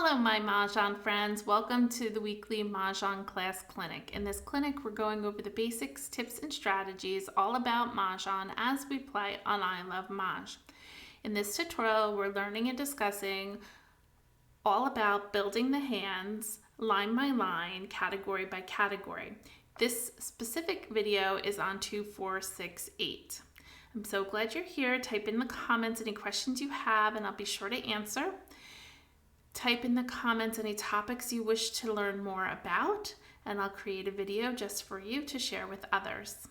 Hello, my Mahjong friends. Welcome to the weekly Mahjong class clinic. In this clinic, we're going over the basics, tips, and strategies all about Mahjong as we play on ilovemahj. In this tutorial, we're learning and discussing all about building the hands, line by line, category by category. This specific video is on 2, 4, 6, 8. I'm so glad you're here. Type in the comments any questions you have, and I'll be sure to answer. Type in the comments any topics you wish to learn more about, and I'll create a video just for you to share with others.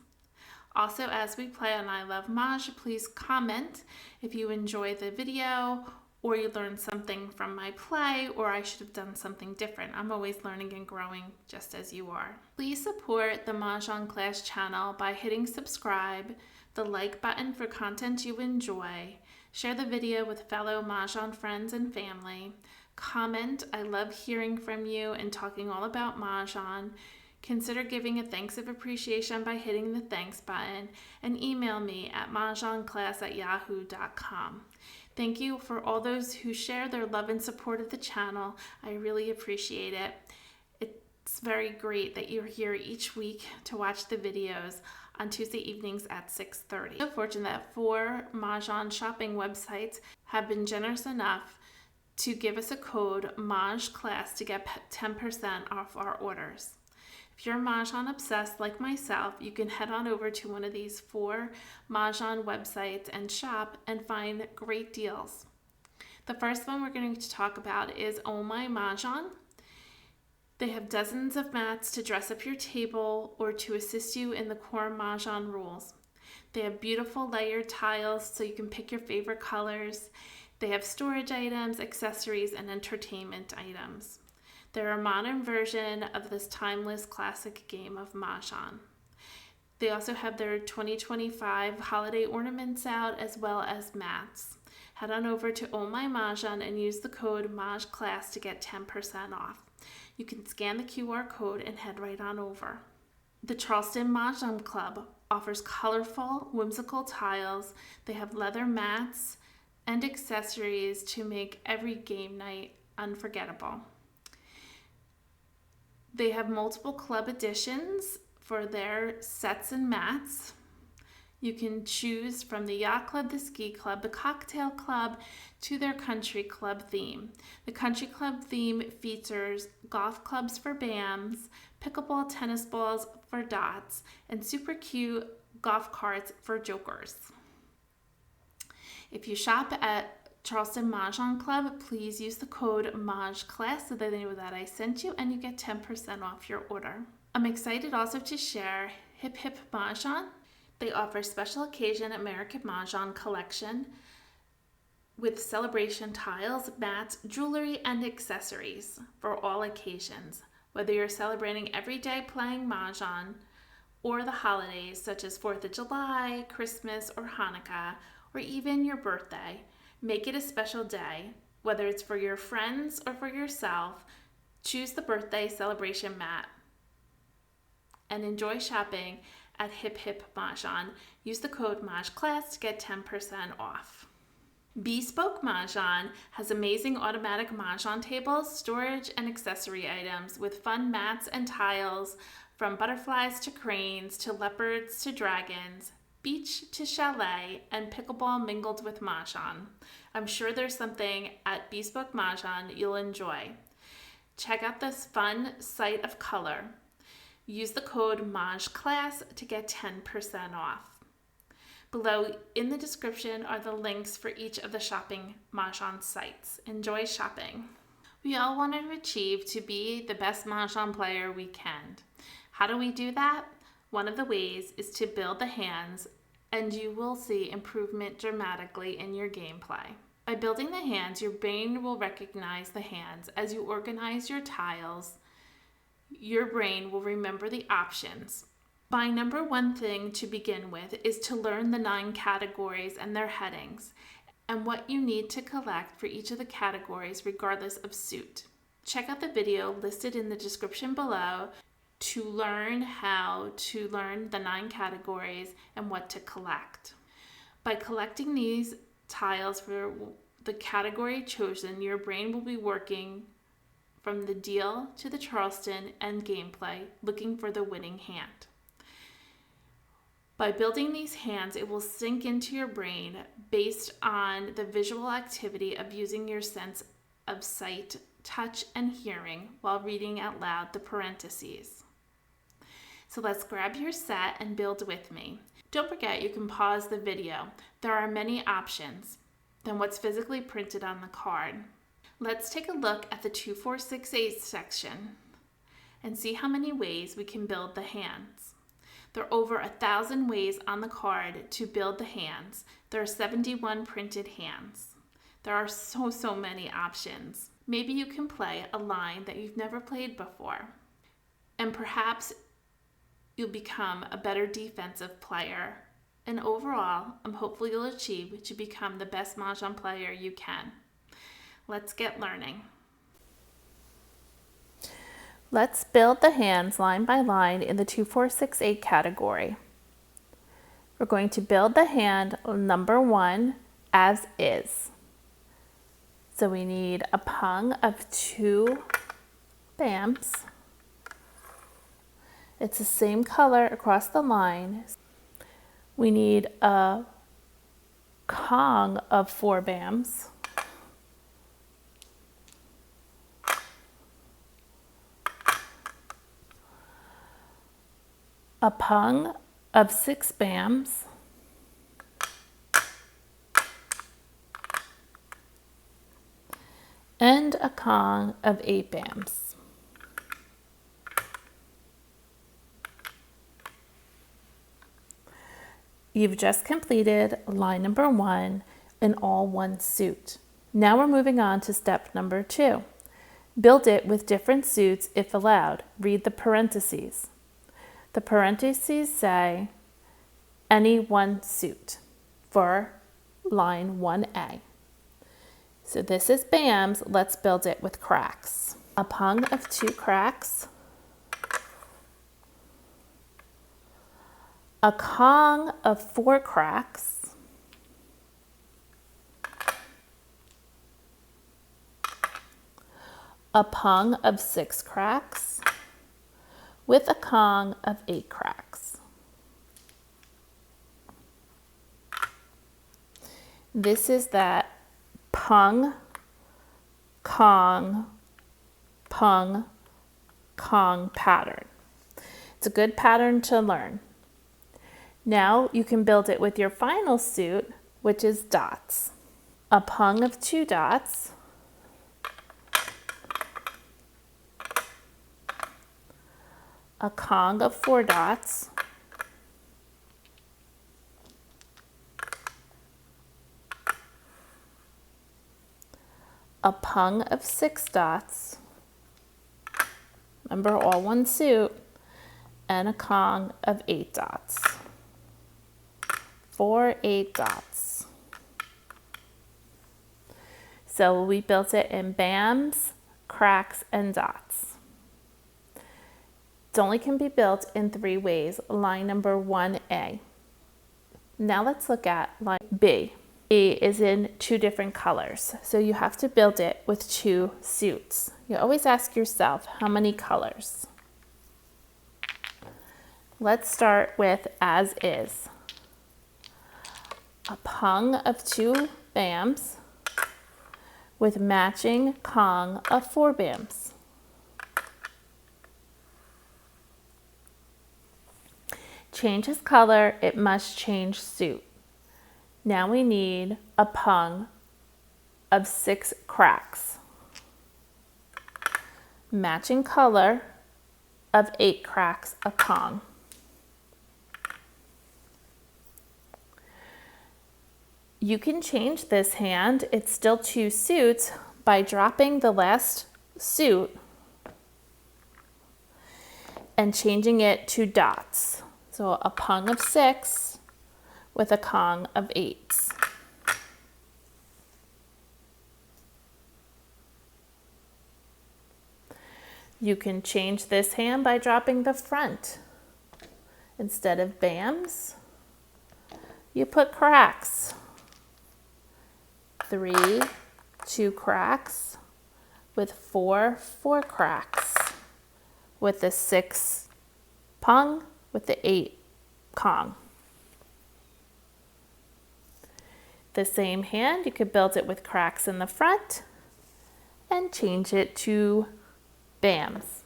Also, as we play on ilovemahj, please comment if you enjoy the video or you learned something from my play or I should have done something different. I'm always learning and growing just as you are. Please support the Mahjong Class channel by hitting subscribe, the like button for content you enjoy, share the video with fellow Mahjong friends and family, comment. I love hearing from you and talking all about Mahjong. Consider giving a thanks of appreciation by hitting the thanks button, and email me at mahjongclass@yahoo.com. Thank you for all those who share their love and support of the channel. I really appreciate it. It's very great that you're here each week to watch the videos on Tuesday evenings at 6:30. I'm so fortunate that 4 Mahjong shopping websites have been generous enough to give us a code Mahjong Class to get 10% off our orders. If you're Mahjong obsessed like myself, you can head on over to one of these 4 Mahjong websites and shop and find great deals. The first one we're going to talk about is Mah Jongg. They have dozens of mats to dress up your table or to assist you in the core Mahjong rules. They have beautiful layered tiles so you can pick your favorite colors. They have storage items, accessories, and entertainment items. They're a modern version of this timeless classic game of Mahjong. They also have their 2025 holiday ornaments out as well as mats. Head on over to Mah Jongg and use the code Mahjong Class to get 10% off. You can scan the QR code and head right on over. The Charleston Mah Jongg Club offers colorful, whimsical tiles. They have leather mats and accessories to make every game night unforgettable. They have multiple club editions for their sets and mats. You can choose from the Yacht Club, the Ski Club, the Cocktail Club, to their Country Club theme. The Country Club theme features golf clubs for BAMs, pickleball tennis balls for dots, and super cute golf carts for jokers. If you shop at Charleston Mah Jongg Club, please use the code Mahj Class so that they know that I sent you and you get 10% off your order. I'm excited also to share Hip Hip Mahjong. They offer special occasion American Mahjong collection with celebration tiles, mats, jewelry, and accessories for all occasions. Whether you're celebrating every day playing Mahjong or the holidays such as 4th of July, Christmas, or Hanukkah, or even your birthday, make it a special day. Whether it's for your friends or for yourself, choose the birthday celebration mat and enjoy shopping at Hip Hip Mahjong. Use the code Mahj Class to get 10% off. Bespoke Mahjong has amazing automatic Mahjong tables, storage, and accessory items with fun mats and tiles from butterflies to cranes to leopards to dragons, beach to chalet, and pickleball mingled with Mahjong. I'm sure there's something at Bespoke Mahjong you'll enjoy. Check out this fun site of color. Use the code Mahj Class to get 10% off. Below in the description are the links for each of the shopping Mahjong sites. Enjoy shopping. We all want to achieve to be the best Mahjong player we can. How do we do that? One of the ways is to build the hands, and you will see improvement dramatically in your gameplay. By building the hands, your brain will recognize the hands. As you organize your tiles, your brain will remember the options. My number one thing to begin with is to learn the 9 categories and their headings, and what you need to collect for each of the categories regardless of suit. Check out the video listed in the description below to learn how to learn the 9 categories and what to collect. By collecting these tiles for the category chosen, your brain will be working from the deal to the Charleston and gameplay, looking for the winning hand. By building these hands, it will sink into your brain based on the visual activity of using your sense of sight, touch, and hearing while reading out loud the parentheses. So let's grab your set and build with me. Don't forget you can pause the video. There are many options than what's physically printed on the card. Let's take a look at the 2, 4, 6, 8 section and see how many ways we can build the hands. There are over 1,000 ways on the card to build the hands. There are 71 printed hands. There are so many options. Maybe you can play a line that you've never played before. And perhaps you'll become a better defensive player. And overall, I'm hopeful you'll achieve to become the best Mahjong player you can. Let's get learning. Let's build the hands line by line in the 2, 4, 6, 8 category. We're going to build the hand number 1 as is. So we need a pung of 2 bams. It's the same color across the line. We need a kong of 4 bams. A pung of 6 bams, and a kong of 8 bams. You've just completed line number 1 in all one suit. Now we're moving on to step number 2. Build it with different suits if allowed. Read the parentheses. The parentheses say any one suit for line 1A. So this is bams. Let's build it with cracks. A pung of 2 cracks. A kong of 4 cracks. A pung of 6 cracks. With a kong of 8 cracks. This is that pung, kong, pung, kong pattern. It's a good pattern to learn. Now you can build it with your final suit, which is dots. A pung of 2 dots. A kong of 4 dots, a pung of 6 dots, remember all one suit, and a kong of 8 dots. 4, 8 dots. So we built it in bams, cracks, and dots. It only can be built in 3 ways, line number 1A. Now let's look at line B. B is in 2 different colors, so you have to build it with 2 suits. You always ask yourself, how many colors? Let's start with as is. A pung of 2 bams with matching kong of 4 bams. Changes color, it must change suit. Now we need a pung of 6 cracks. Matching color of 8 cracks, a kong. You can change this hand, it's still 2 suits, by dropping the last suit and changing it to dots. So a pung of 6 with a kong of 8. You can change this hand by dropping the front. Instead of bams, you put cracks. 3, 2 cracks, with 4 cracks, with the 6 pung, with the 8 kong. The same hand, you could build it with cracks in the front and change it to bams.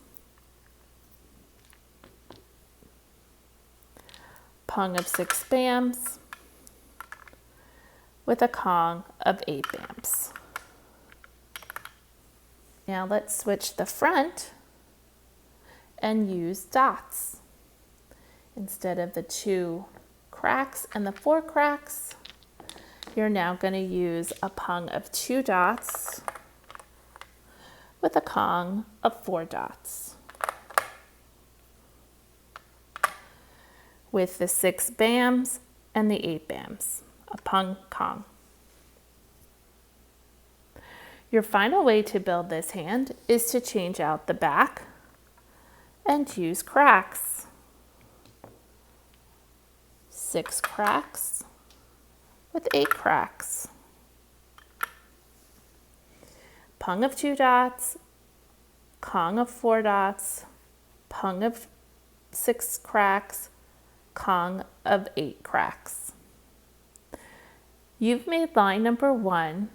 Pung of 6 bams with a kong of 8 bams. Now let's switch the front and use dots. Instead of the 2 cracks and the 4 cracks, you're now going to use a pung of 2 dots with a kong of 4 dots. With the 6 bams and the 8 bams, a pung kong. Your final way to build this hand is to change out the back and use cracks. 6 cracks with 8 cracks. Pung of 2 dots, kong of 4 dots, pung of 6 cracks, kong of 8 cracks. You've made line number 1,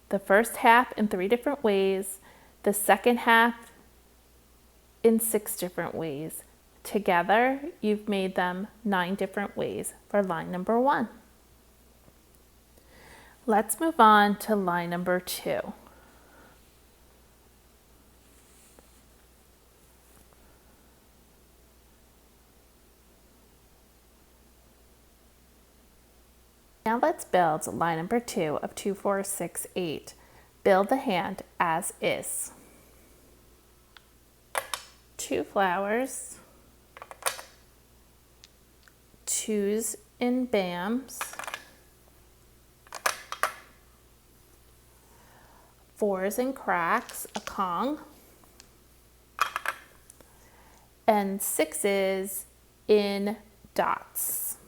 the first half in 3 different ways, the second half in 6 different ways. Together, you've made them 9 different ways for line number 1. Let's move on to line number 2. Now let's build line number 2 of 2, 4, 6, 8. Build the hand as is. 2 flowers, 2s in bams, 4s in cracks, a kong, and 6s in dots.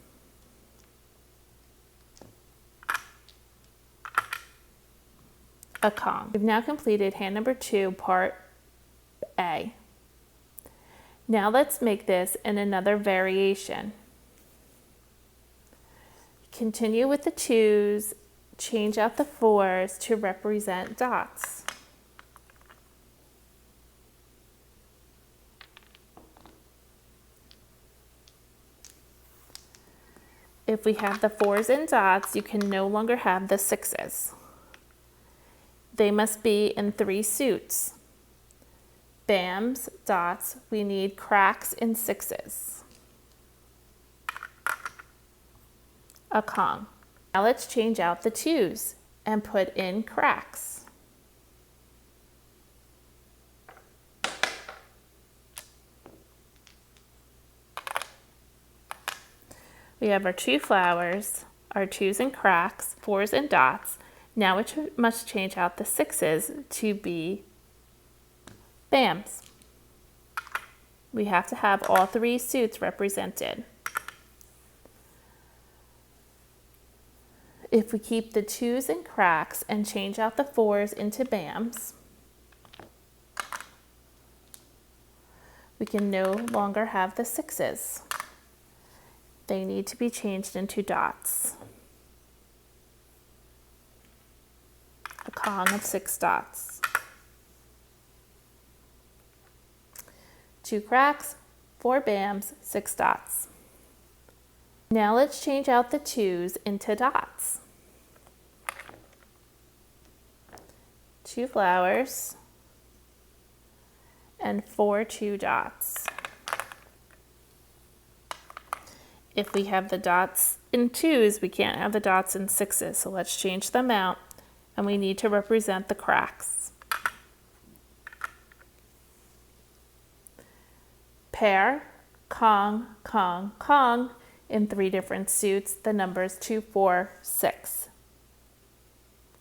A kong. We've now completed hand number 2, part A. Now let's make this in another variation. Continue with the 2s, change out the 4s to represent dots. If we have the 4s in dots, you can no longer have the 6s. They must be in 3 suits. Bams, dots, we need cracks in 6s. A kong. Now let's change out the 2s and put in cracks. We have our 2 flowers, our 2s and cracks, 4s and dots. Now we must change out the 6s to be bams. We have to have all 3 suits represented. If we keep the 2s and cracks and change out the 4s into bams, we can no longer have the 6s. They need to be changed into dots. A kong of 6 dots. 2 cracks, 4 bams, 6 dots. Now let's change out the 2s into dots. 2 flowers and 4 2 dots. If we have the dots in 2s, we can't have the dots in 6s, so let's change them out. And we need to represent the cracks. Pair, kong, kong, kong in 3 different suits, the numbers 2, 4, 6.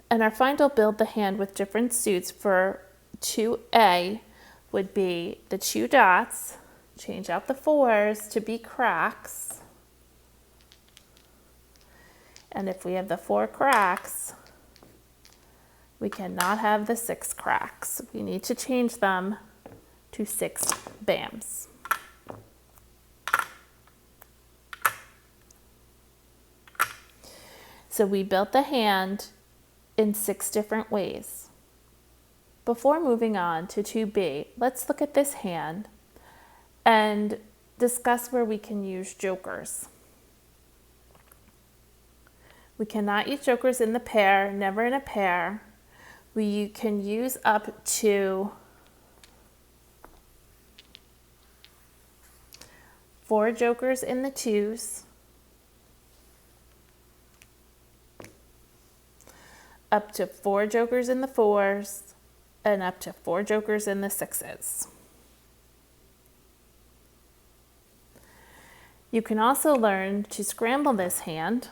And our final build the hand with different suits for 2A would be the 2 dots, change out the 4s to be cracks. And if we have the 4 cracks, We cannot have the 6 cracks. We need to change them to 6 bams. So we built the hand in 6 different ways. Before moving on to 2B, let's look at this hand and discuss where we can use jokers. We cannot use jokers in the pair, never in a pair. We can use up to 4 jokers in the 2s, up to 4 jokers in the 4s, and up to 4 jokers in the 6s. You can also learn to scramble this hand.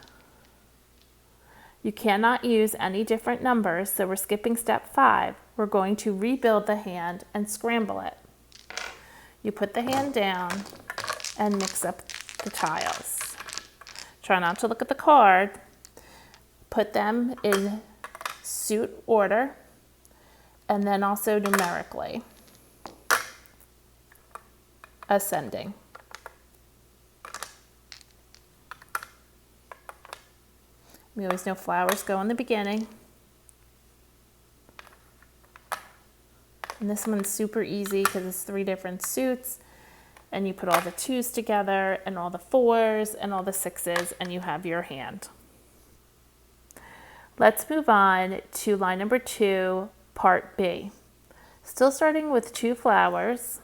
You cannot use any different numbers, so we're skipping step 5. We're going to rebuild the hand and scramble it. You put the hand down and mix up the tiles. Try not to look at the card. Put them in suit order and then also numerically, ascending. We always know flowers go in the beginning. And this one's super easy because it's 3 different suits, and you put all the 2s together and all the 4s and all the 6s and you have your hand. Let's move on to line number 2, part B. Still starting with 2 flowers,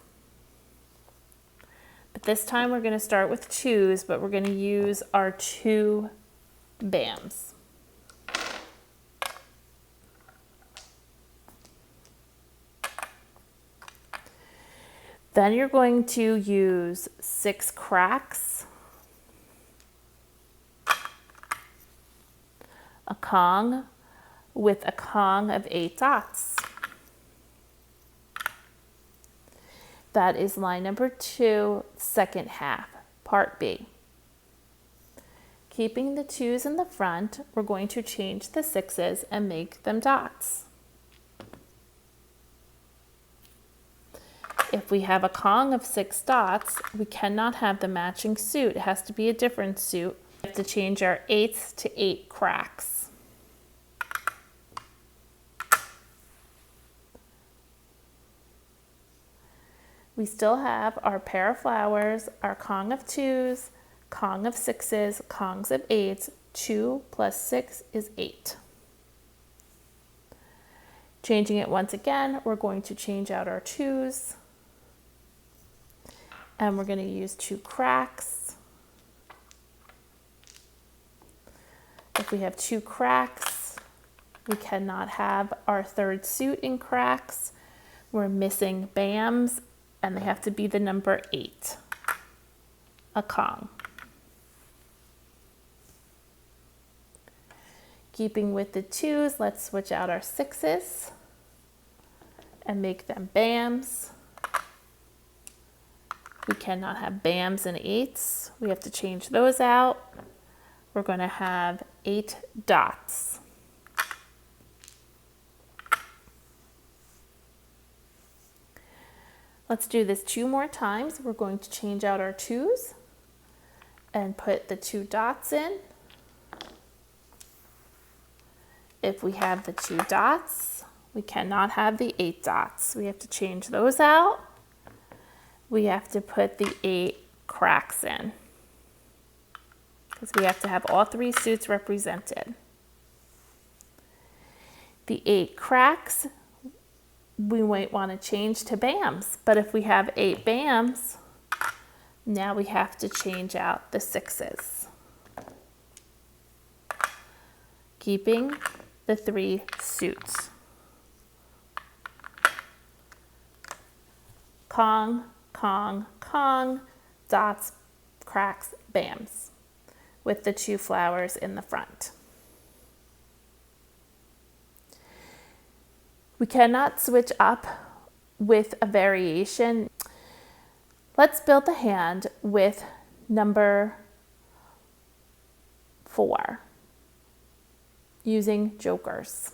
but this time we're going to start with 2s, but we're going to use our 2 bams. Then you're going to use 6 cracks, a Kong with a Kong of 8 dots. That is line number 2, second half, part B. Keeping the 2s in the front, we're going to change the 6s and make them dots. If we have a Kong of 6 dots, we cannot have the matching suit. It has to be a different suit. We have to change our 8s to 8 cracks. We still have our pair of flowers, our Kong of 2s, Kong of 6s, Kongs of 8s. 2 plus 6 is 8. Changing it once again, we're going to change out our 2s. And we're going to use 2 cracks. If we have 2 cracks, we cannot have our 3rd suit in cracks. We're missing bams, and they have to be the number 8, a Kong. Keeping with the 2s, let's switch out our 6s and make them bams. We cannot have bams and 8s. We have to change those out. We're going to have 8 dots. Let's do this 2 more times. We're going to change out our 2s and put the 2 dots in. If we have the 2 dots, we cannot have the 8 dots. We have to change those out. We have to put the 8 cracks in because we have to have all 3 suits represented. The 8 cracks, we might want to change to bams, but if we have 8 bams, now we have to change out the 6s. Keeping the 3 suits. Kong, Kong, Kong, dots, cracks, bams, with the 2 flowers in the front. We cannot switch up with a variation. Let's build the hand with number 4, using jokers.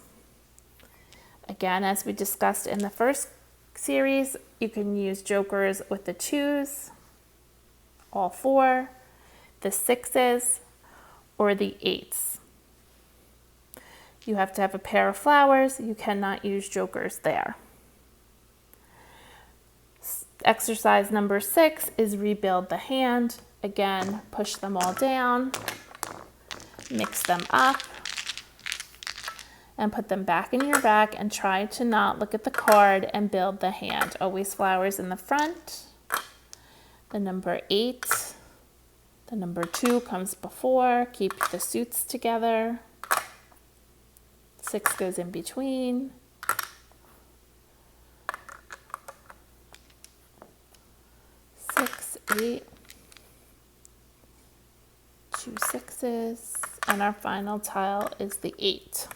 Again, as we discussed in the first series, you can use jokers with the 2s, all 4, the 6s, or the 8s. You have to have a pair of flowers. You cannot use jokers there. Exercise number 6 is rebuild the hand. Again, push them all down, mix them up, and put them back in your bag and try to not look at the card and build the hand. Always flowers in the front. The number 8, the number 2 comes before. Keep the suits together. 6 goes in between. 6, 8, 2 6s, and our final tile is the 8.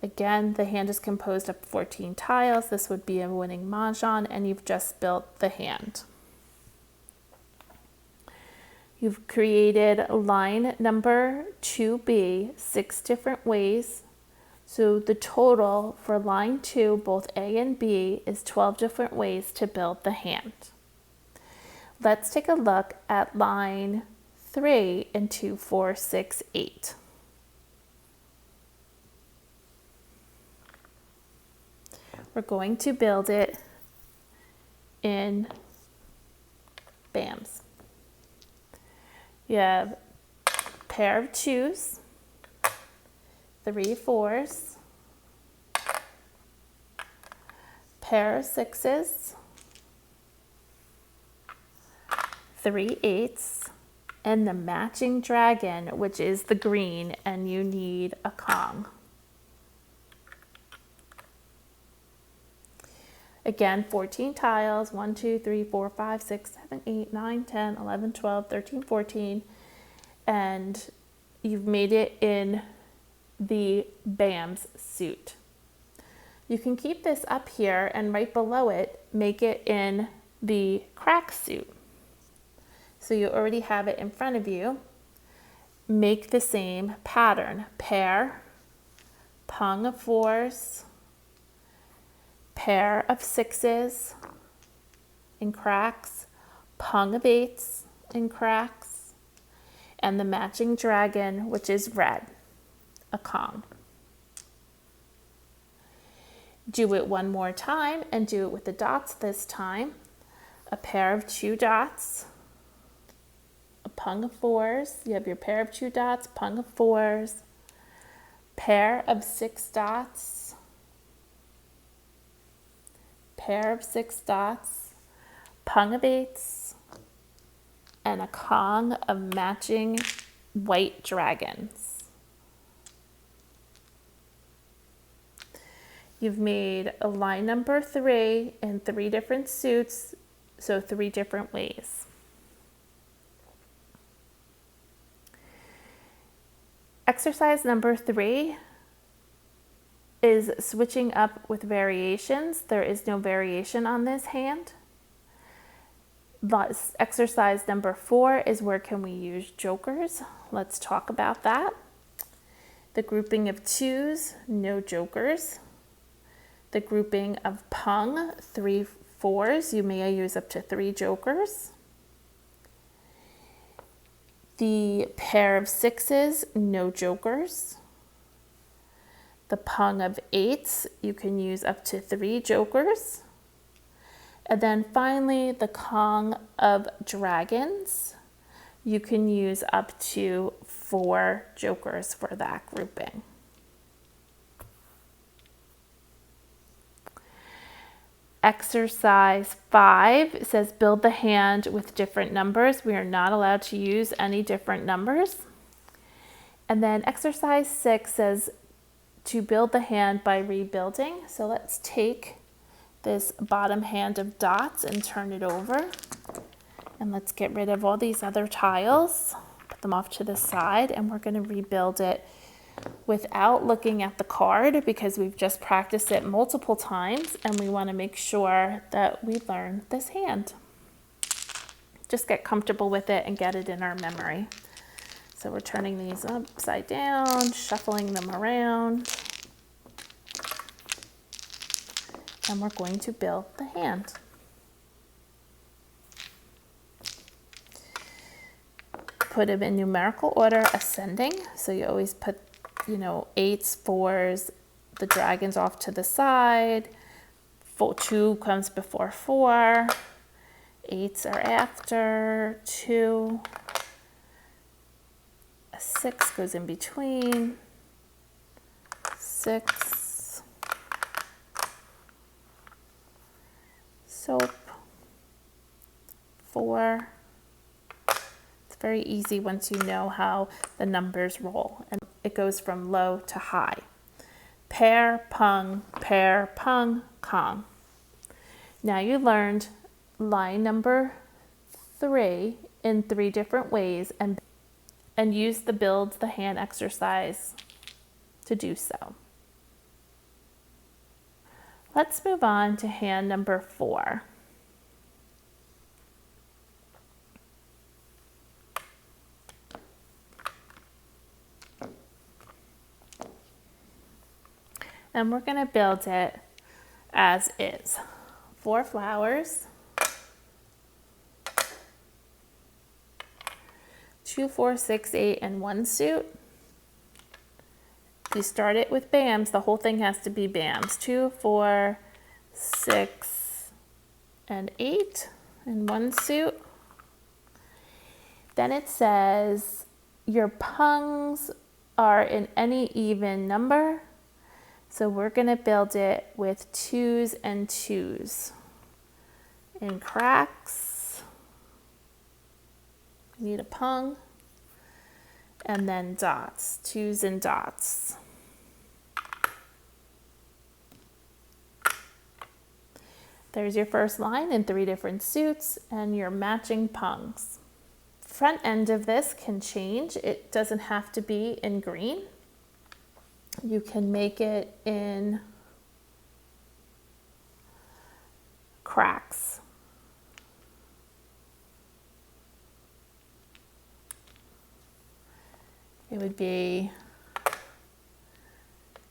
Again, the hand is composed of 14 tiles. This would be a winning mahjong, and you've just built the hand. You've created line number 2B 6 different ways. So the total for line 2, both A and B, is 12 different ways to build the hand. Let's take a look at line 3 in 2, 4, 6, 8. We're going to build it in BAMs. You have a pair of 2s, 3 4s, pair of 6s, 3 8s, and the matching dragon, which is the green, and you need a Kong. Again, 14 tiles, 1, 2, 3, 4, 5, 6, 7, 8, 9, 10, 11, 12, 13, 14, and you've made it in the BAMS suit. You can keep this up here and right below it, make it in the crack suit. So you already have it in front of you. Make the same pattern. Pair, pung of 4s, pair of 6s in cracks, pung of 8s in cracks, and the matching dragon, which is red, a Kong. Do it one more time and do it with the dots this time. A pair of 2 dots, a pung of 4s, you have your pair of 2 dots, pung of 4s, pair of 6 dots, pair of 6 dots, pung of 8s, and a Kong of matching white dragons. You've made a line number 3 in 3 different suits, so 3 different ways. Exercise number 3 is switching up with variations. There is no variation on this hand. Exercise number 4 is where can we use jokers. Let's talk about that. The grouping of 2s, no jokers. The grouping of pung, 3 4s, you may use up to 3 jokers. The pair of 6s, no jokers. The pung of 8s, you can use up to 3 jokers. And then finally, the Kong of dragons, you can use up to 4 jokers for that grouping. Exercise 5 says build the hand with different numbers. We are not allowed to use any different numbers. And then exercise 6 says to build the hand by rebuilding. So let's take this bottom hand of dots and turn it over. And let's get rid of all these other tiles, put them off to the side, and we're going to rebuild it without looking at the card because we've just practiced it multiple times and we want to make sure that we learn this hand. Just get comfortable with it and get it in our memory. So we're turning these upside down, shuffling them around. and we're going to build the hand. Put them in numerical order, ascending. So you always put, you know, 8s, 4s, the dragons off to the side. 2 comes before 4. 8s are after 2. A 6 goes in between. 6. Soap. 4. Very easy once you know how the numbers roll, and it goes from low to high. Pair, pung, kong. Now you learned line number 3 in 3 different ways, and use the build the hand exercise to do so. Let's move on to hand number 4. And we're going to build it as is. 4 flowers, 2, 4, 6, 8, and 1 suit. You start it with BAMs. The whole thing has to be BAMs. 2, 4, 6, and 8, and 1 suit. Then it says your pungs are in any even number. So we're going to build it with 2s and 2s. In cracks, you need a pung, and then dots, 2s and dots. There's your first line in 3 different suits and your matching pungs. Front end of this can change. It doesn't have to be in green. You can make it in cracks. It would be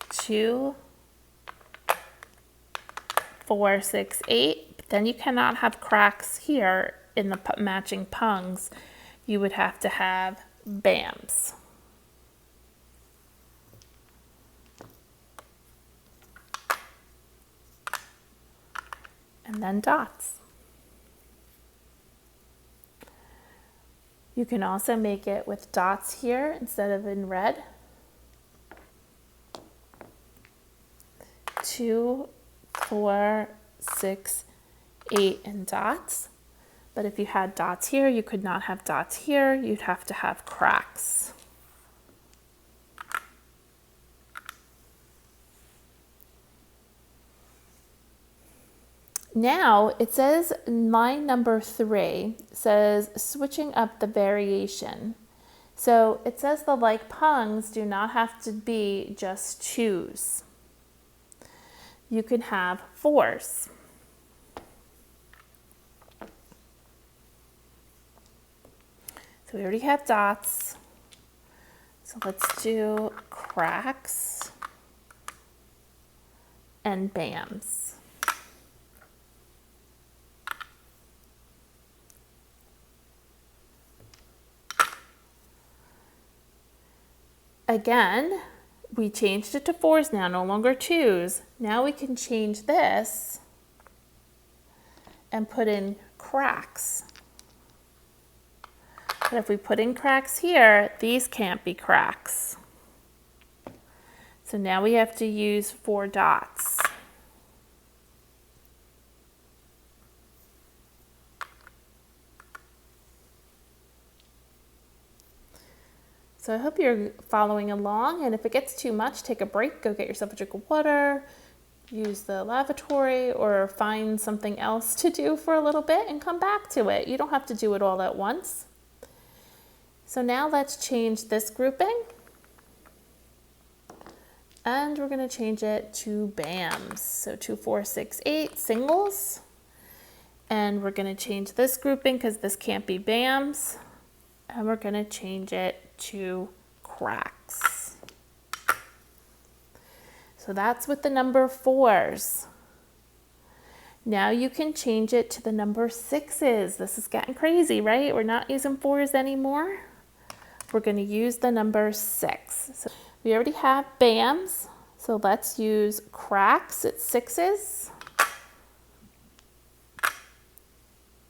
2, 4, 6, 8. But then you cannot have cracks here in the matching pungs. You would have to have BAMs. And then dots. You can also make it with dots here instead of in red. 2, 4, 6, 8, and dots. But if you had dots here, you could not have dots here. You'd have to have cracks. Now it says line number 3 says switching up the variation. So it says the like pungs do not have to be just 2s. You can have 4s. So we already have dots. So let's do cracks and BAMs. Again, we changed it to 4s now, no longer 2s. Now we can change this and put in cracks. But if we put in cracks here, these can't be cracks. So now we have to use 4 dots. So I hope you're following along, and if it gets too much, take a break, go get yourself a drink of water, use the lavatory, or find something else to do for a little bit and come back to it. You don't have to do it all at once. So now let's change this grouping, and we're going to change it to BAMs. So 2, 4, 6, 8 singles, and we're going to change this grouping because this can't be BAMs, and we're going to change it to cracks. So that's with the number 4s. Now you can change it to the number 6s. This is getting crazy, right? We're not using 4s anymore. We're going to use the number 6. So we already have BAMs, so let's use cracks at 6s,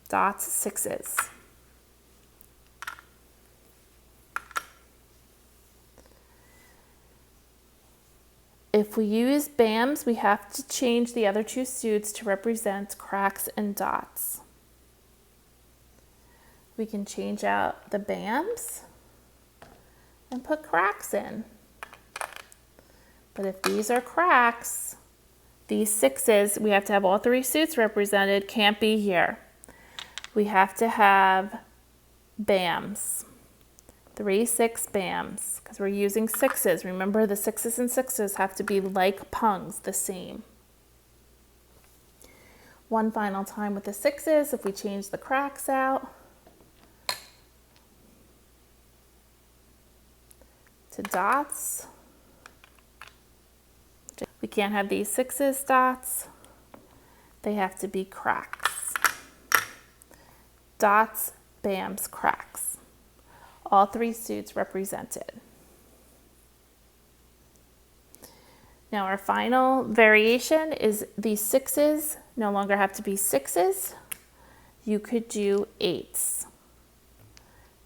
dots 6s. If we use BAMs, we have to change the other two suits to represent cracks and dots. We can change out the BAMs and put cracks in. But if these are cracks, these 6s, we have to have all 3 suits represented, can't be here. We have to have BAMs. 3, 6 BAMs, because we're using 6s. Remember, the 6s and 6s have to be like pungs, the same. One final time with the 6s, if we change the cracks out to dots. We can't have these 6s dots. They have to be cracks. Dots, BAMs, cracks. All 3 suits represented. Now our final variation is these 6s no longer have to be 6s. You could do 8s.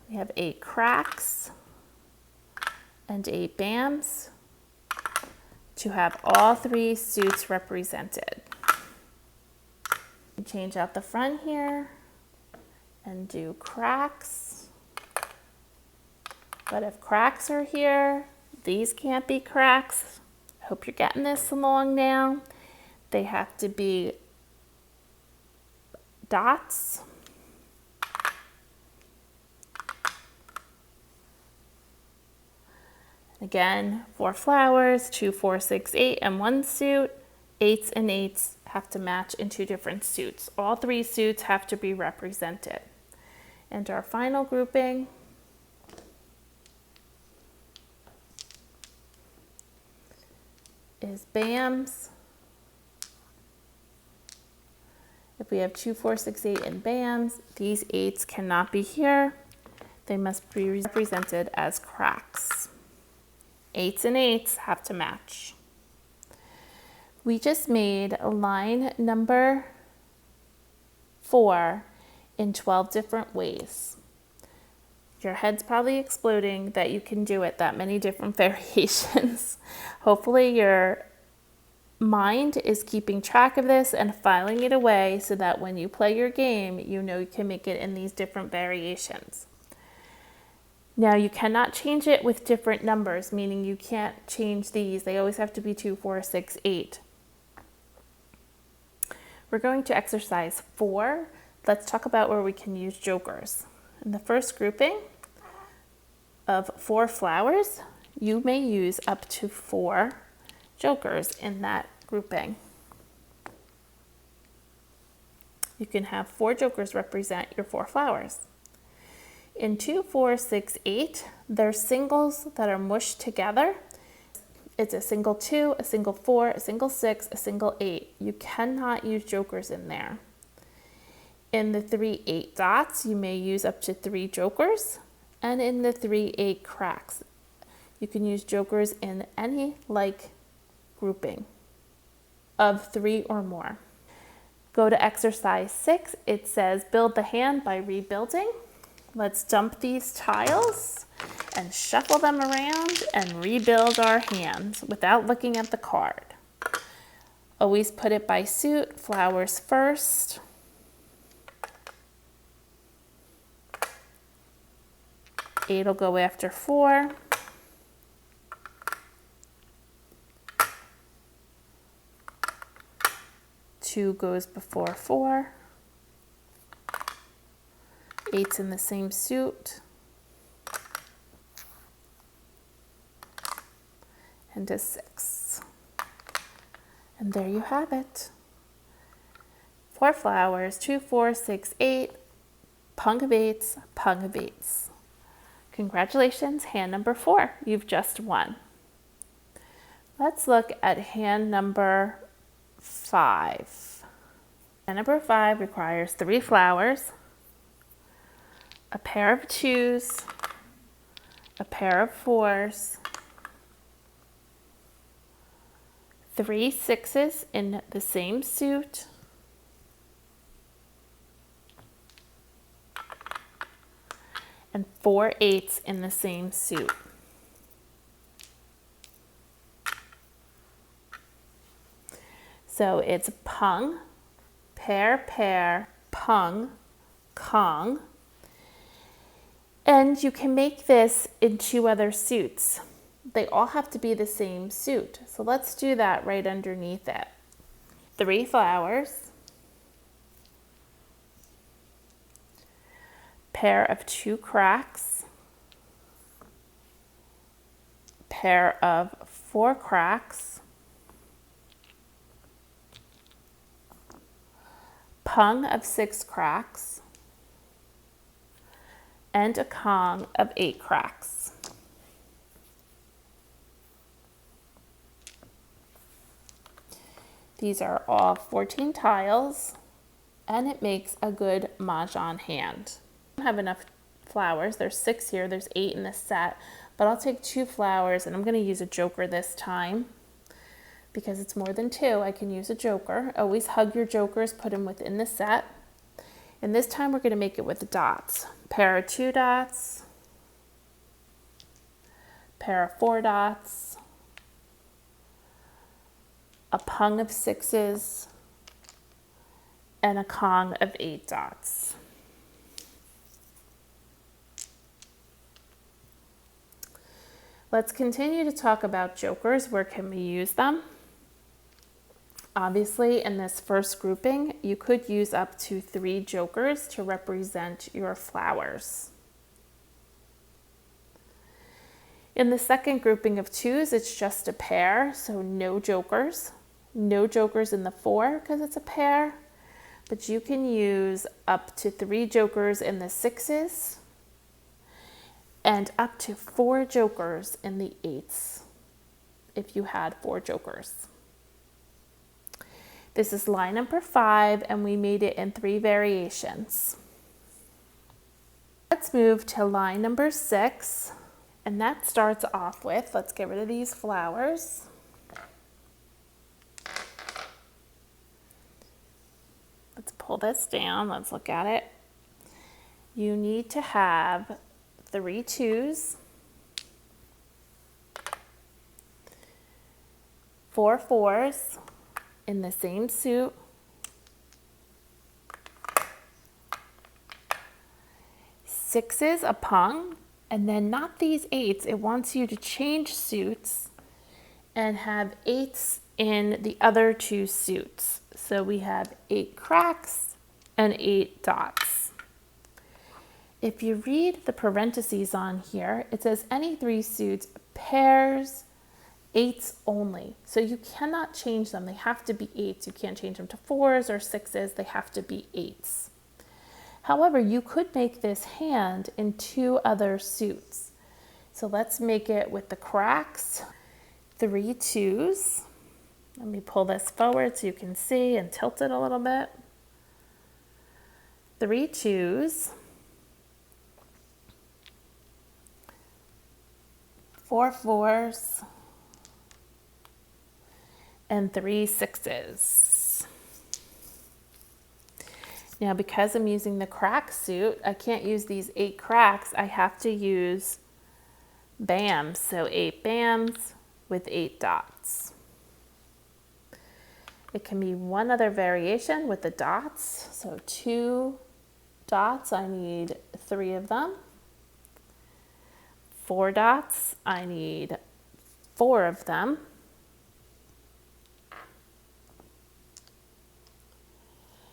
We have 8 cracks and 8 BAMs to have all 3 suits represented. Change out the front here and do cracks. But if cracks are here, these can't be cracks. I hope you're getting this along now. They have to be dots. Again, 4 flowers, 2, 4, 6, 8, and 1 suit. 8s and 8s have to match in 2 different suits. All 3 suits have to be represented. And our final grouping is BAMs. If we have 2, 4, 6, 8 and BAMs, these 8s cannot be here. They must be represented as cracks. 8s and 8s have to match. We just made line number 4 in 12 different ways. Your head's probably exploding that you can do it that many different variations. Hopefully your mind is keeping track of this and filing it away so that when you play your game, you know you can make it in these different variations. Now you cannot change it with different numbers, meaning you can't change these. They always have to be 2, 4, 6, 8. We're going to exercise 4. Let's talk about where we can use jokers. In the first grouping of 4 flowers, you may use up to 4 jokers in that grouping. You can have 4 jokers represent your 4 flowers. In 2, 4, 6, 8, they're singles that are mushed together. It's a single 2, a single 4, a single 6, a single 8. You cannot use jokers in there. In the 3, 8 dots, you may use up to 3 jokers. And in the 3, 8 cracks, you can use jokers in any like grouping of 3 or more. Go to exercise 6. It says build the hand by rebuilding. Let's dump these tiles and shuffle them around and rebuild our hands without looking at the card. Always put it by suit, flowers first. Eight will go after 4. Two goes before 4. 8's in the same suit. And a 6. And there you have it. 4 flowers, 2, 4, 6, 8, pung of 8s, pung of 8s. Congratulations, hand number 4. You've just won. Let's look at hand number 5. And number 5 requires 3 flowers, a pair of 2s, a pair of 4s, 3 6s in the same suit, and 4 8s in the same suit. So it's pung, pair, pair, pung, kong. And you can make this in 2 other suits. They all have to be the same suit. So let's do that right underneath it. 3 flowers, pair of 2 cracks, pair of 4 cracks, pung of 6 cracks, and a kong of 8 cracks. These are all 14 tiles, and it makes a good mahjong hand. I don't have enough flowers. There's 6 here. There's 8 in this set, but I'll take 2 flowers, and I'm going to use a joker this time. Because it's more than 2, I can use a joker. Always hug your jokers, put them within the set. And this time we're going to make it with dots. Pair of 2 dots, pair of 4 dots, a pung of 6s, and a kong of 8 dots. Let's continue to talk about jokers. Where can we use them? Obviously, in this first grouping, you could use up to 3 jokers to represent your flowers. In the second grouping of 2s, it's just a pair, so no jokers. No jokers in the 4 because it's a pair, but you can use up to 3 jokers in the 6s and up to 4 jokers in the 8s if you had 4 jokers. This is line number 5, and we made it in 3 variations. Let's move to line number 6, and that starts off with, let's get rid of these flowers. Let's pull this down, let's look at it. You need to have 3 2s, 4 4s, in the same suit, 6s a pung, and then not these 8s. It wants you to change suits and have 8s in the other 2 suits. So we have 8 cracks and 8 dots. If you read the parentheses on here, it says any 3 suits, pairs, 8s only. So you cannot change them. They have to be 8s. You can't change them to 4s or 6s. They have to be 8s. However, you could make this hand in 2 other suits. So let's make it with the cracks. 3 2s. Let me pull this forward so you can see and tilt it a little bit. 3 2s. 4 4s. And 3 6s. Now, because I'm using the crack suit, I can't use these 8 cracks. I have to use bams. So 8 bams with 8 dots. It can be one other variation with the dots. So 2 dots, I need 3 of them. 4 dots, I need 4 of them.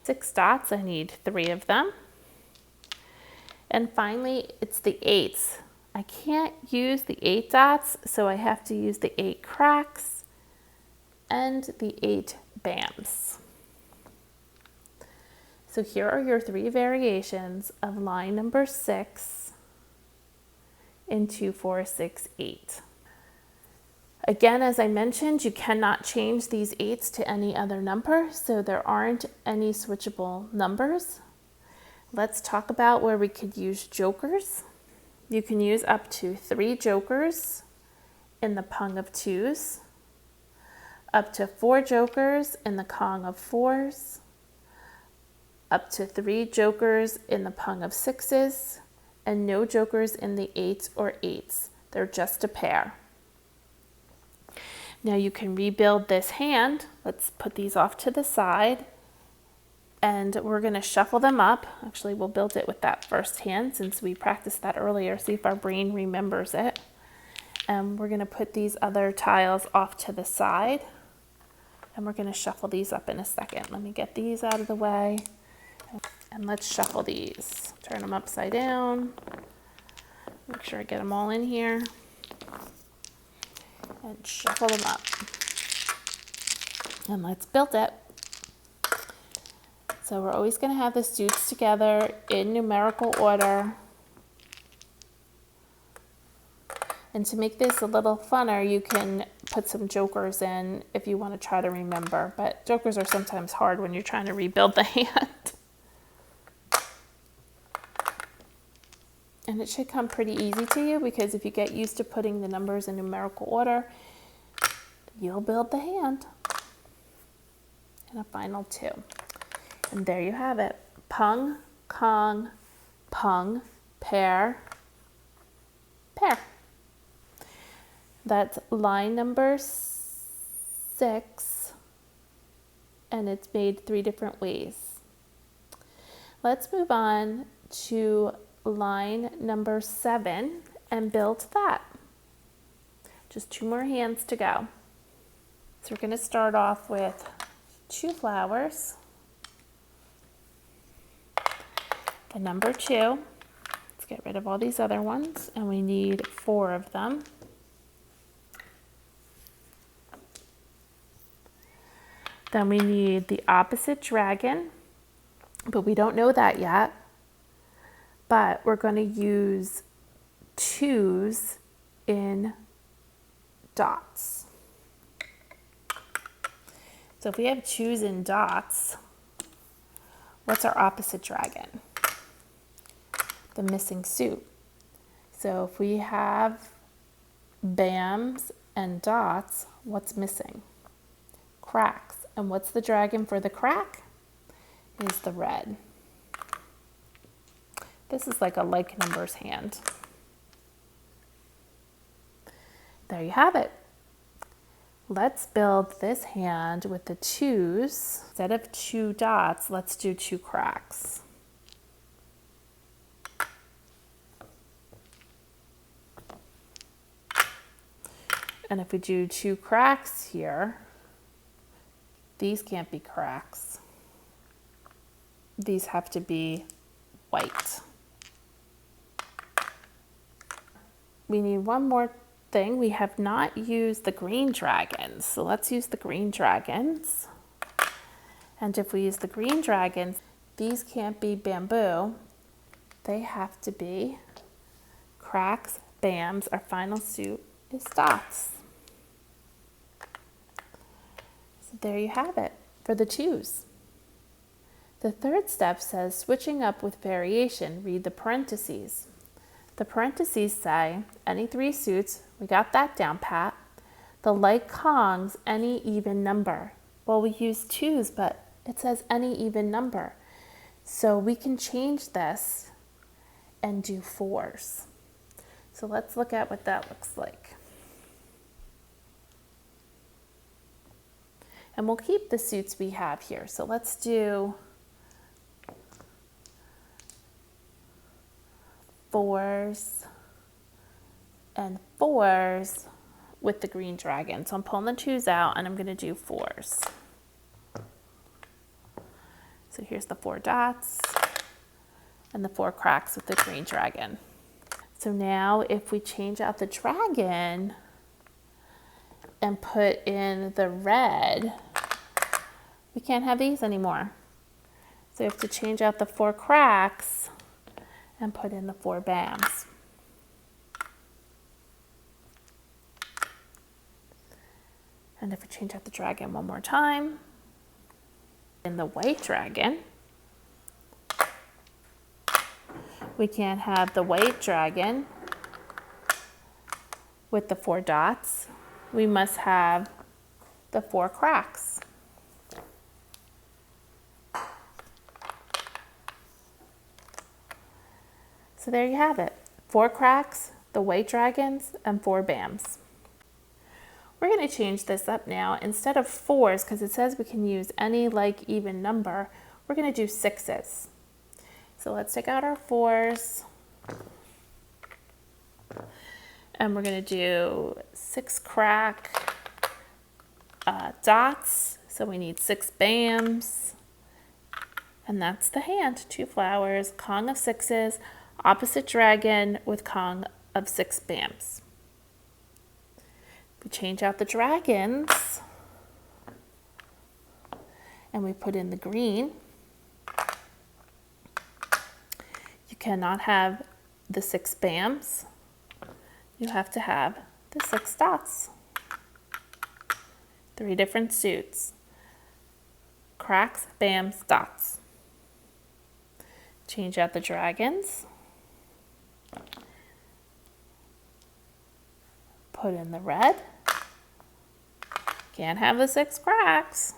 6 dots, I need 3 of them. And finally, it's the 8s. I can't use the 8 dots, so I have to use the 8 cracks and the 8 bams. So here are your 3 variations of line number 6 in 2 4 6 8. Again, as I mentioned, you cannot change these 8s to any other number, so there aren't any switchable numbers. Let's talk about where we could use jokers. You can use up to 3 jokers in the pung of 2s, up to 4 jokers in the kong of 4s, up to 3 jokers in the pung of 6s, and no jokers in the 8s or 8s. They're just a pair. Now you can rebuild this hand. Let's put these off to the side, and we're going to shuffle them up. Actually, we'll build it with that first hand since we practiced that earlier, see if our brain remembers it. And we're going to put these other tiles off to the side, and we're going to shuffle these up in a second. Let me get these out of the way, and let's shuffle these. Turn them upside down. Make sure I get them all in here. And shuffle them up. And let's build it. So we're always going to have the suits together in numerical order. And to make this a little funner, you can put some jokers in if you want to try to remember. But jokers are sometimes hard when you're trying to rebuild the hand. And it should come pretty easy to you, because if you get used to putting the numbers in numerical order, you'll build the hand. And a final 2. And there you have it. Pung, kong, pung, pair, pair. That's line number 6, and it's made 3 different ways. Let's move on to line number 7 and build that. Just 2 more hands to go. So we're going to start off with 2 flowers, the number 2. Let's get rid of all these other ones, and we need 4 of them. Then we need the opposite dragon, but we don't know that yet. But we're going to use 2s in dots. So if we have 2s in dots, what's our opposite dragon? The missing suit. So if we have bams and dots, what's missing? Cracks. And what's the dragon for the crack? Is the red. This is like a like numbers hand. There you have it. Let's build this hand with the 2s. Instead of 2 dots, let's do 2 cracks. And if we do 2 cracks here, these can't be cracks. These have to be white. We need one more thing. We have not used the green dragons, so let's use the green dragons. And if we use the green dragons, these can't be bamboo. They have to be cracks, bams. Our final suit is dots. So there you have it for the 2s. The third step says switching up with variation. Read the parentheses. The parentheses say any 3 suits, we got that down pat. The like kongs, any even number. Well, we use 2s, but it says any even number. So we can change this and do 4s. So let's look at what that looks like. And we'll keep the suits we have here. So let's do 4s and 4s with the green dragon. So I'm pulling the 2s out and I'm going to do 4s. So here's the 4 dots and the 4 cracks with the green dragon. So now if we change out the dragon and put in the red, we can't have these anymore. So we have to change out the 4 cracks and put in the 4 bams. And if we change out the dragon one more time, in the white dragon, we can't have the white dragon with the 4 dots. We must have the 4 cracks. So there you have it. 4 cracks, the white dragons, and 4 bams. We're going to change this up now. Instead of 4s, because it says we can use any like even number, we're going to do 6s. So let's take out our 4s. And we're going to do 6 crack dots. So we need 6 bams. And that's the hand. 2 flowers, Kong of 6s, opposite dragon with Kong of 6 bams. We change out the dragons and we put in the green. You cannot have the 6 bams. You have to have the 6 dots. 3 different suits. Cracks, bams, dots. Change out the dragons. Put in the red. Can't have the 6 cracks.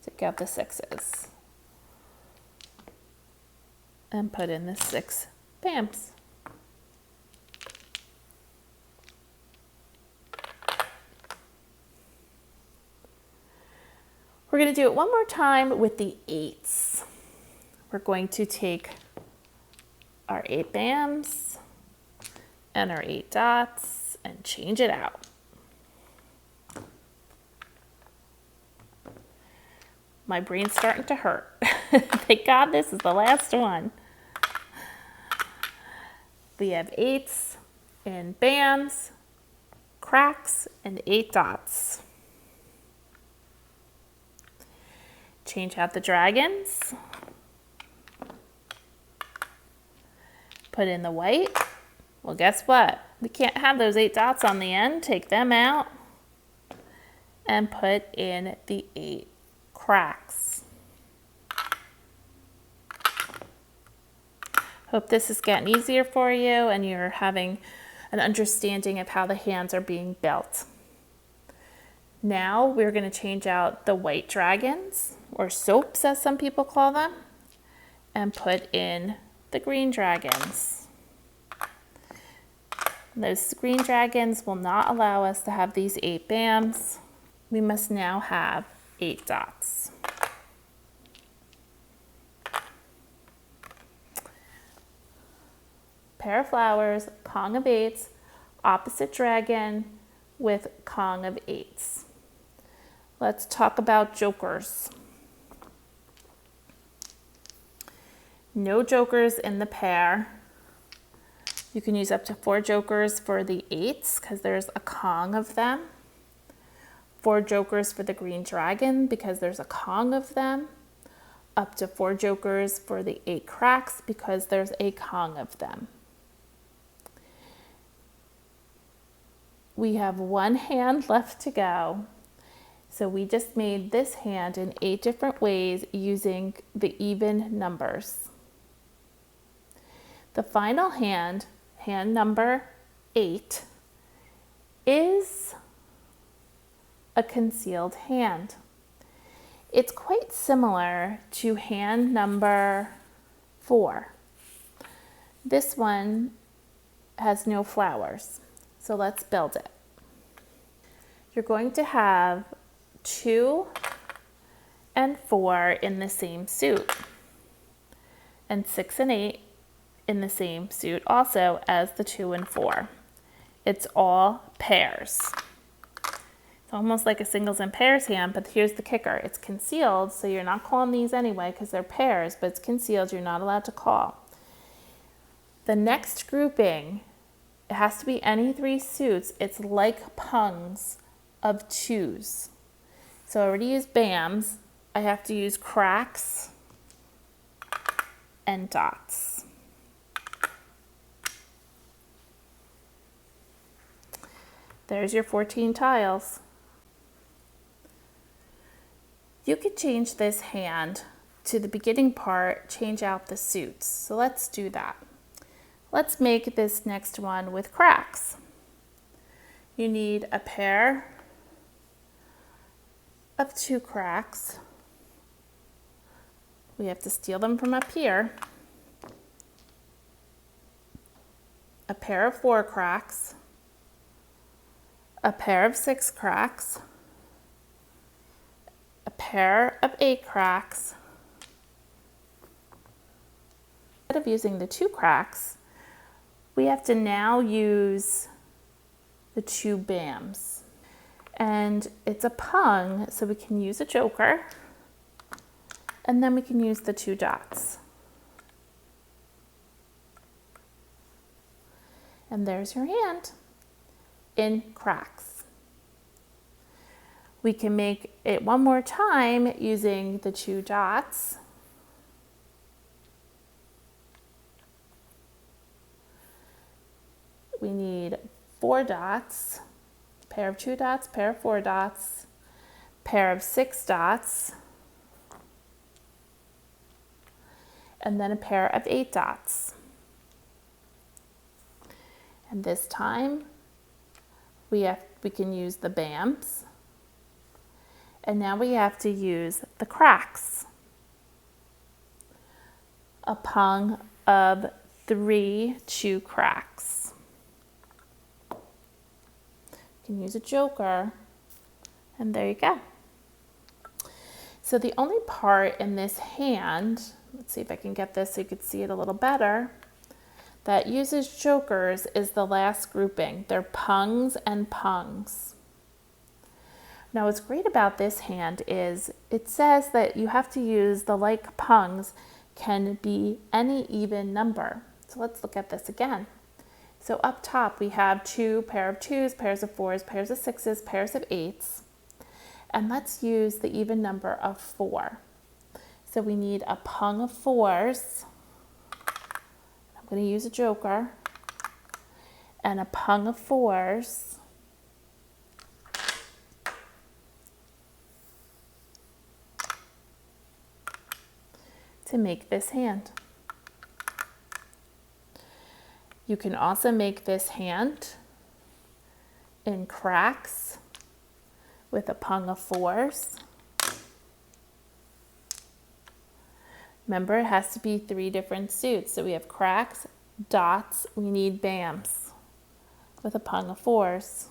Take out the 6s. And put in the 6 bams. We're going to do it one more time with the 8s. We're going to take our 8 bams and our 8 dots and change it out. My brain's starting to hurt. Thank God this is the last one. We have 8s and bams, cracks, and 8 dots. Change out the dragons. Put in the white. Well, guess what? We can't have those 8 dots on the end. Take them out and put in the 8 cracks. Hope this is getting easier for you and you're having an understanding of how the hands are being built. Now we're going to change out the white dragons, or soaps as some people call them, and put in the green dragons. Those green dragons will not allow us to have these 8 bams. We must now have 8 dots. Pair of flowers, Kong of 8s, opposite dragon with Kong of 8s. Let's talk about jokers. No jokers in the pair. You can use up to 4 jokers for the 8s because there's a Kong of them. 4 jokers for the green dragon because there's a Kong of them. Up to 4 jokers for the 8 cracks because there's a Kong of them. We have 1 hand left to go. So we just made this hand in 8 different ways using the even numbers. The final hand, hand number 8, is a concealed hand. It's quite similar to hand number 4. This one has no flowers, so let's build it. You're going to have 2 and 4 in the same suit, and 6 and 8 in the same suit also as the 2 and 4. It's all pairs. It's almost like a singles and pairs hand, but here's the kicker. It's concealed, so you're not calling these anyway because they're pairs, but it's concealed. You're not allowed to call. The next grouping, it has to be any 3 suits. It's like pungs of 2s. So I already used bams. I have to use cracks and dots. There's your 14 tiles. You could change this hand to the beginning part, change out the suits. So let's do that. Let's make this next one with cracks. You need a pair of 2 cracks. We have to steal them from up here. A pair of 4 cracks, a pair of 6 cracks, a pair of 8 cracks. Instead of using the 2 cracks, we have to now use the 2 bams. And it's a pung, so we can use a joker, and then we can use the 2 dots. And there's your hand in cracks. We can make it one more time using the 2 dots. We need 4 dots, pair of 2 dots, pair of 4 dots, pair of 6 dots, and then a pair of 8 dots. And this time we can use the bams. And now we have to use the cracks. A pung of 3 2 cracks. You can use a joker, and there you go. So the only part in this hand, let's see if I can get this so you could see it a little better, that uses jokers is the last grouping. They're pungs and pungs. Now what's great about this hand is it says that you have to use the like pungs can be any even number. So let's look at this again. So up top we have pair of 2s, pairs of 4s, pairs of 6s, pairs of 8s. And let's use the even number of 4. So we need a pung of 4s. I'm going to use a joker and a pung of 4s. To make this hand. You can also make this hand in cracks with a pung of 4s. Remember, it has to be 3 different suits. So we have cracks, dots, we need bams with a pung of 4s.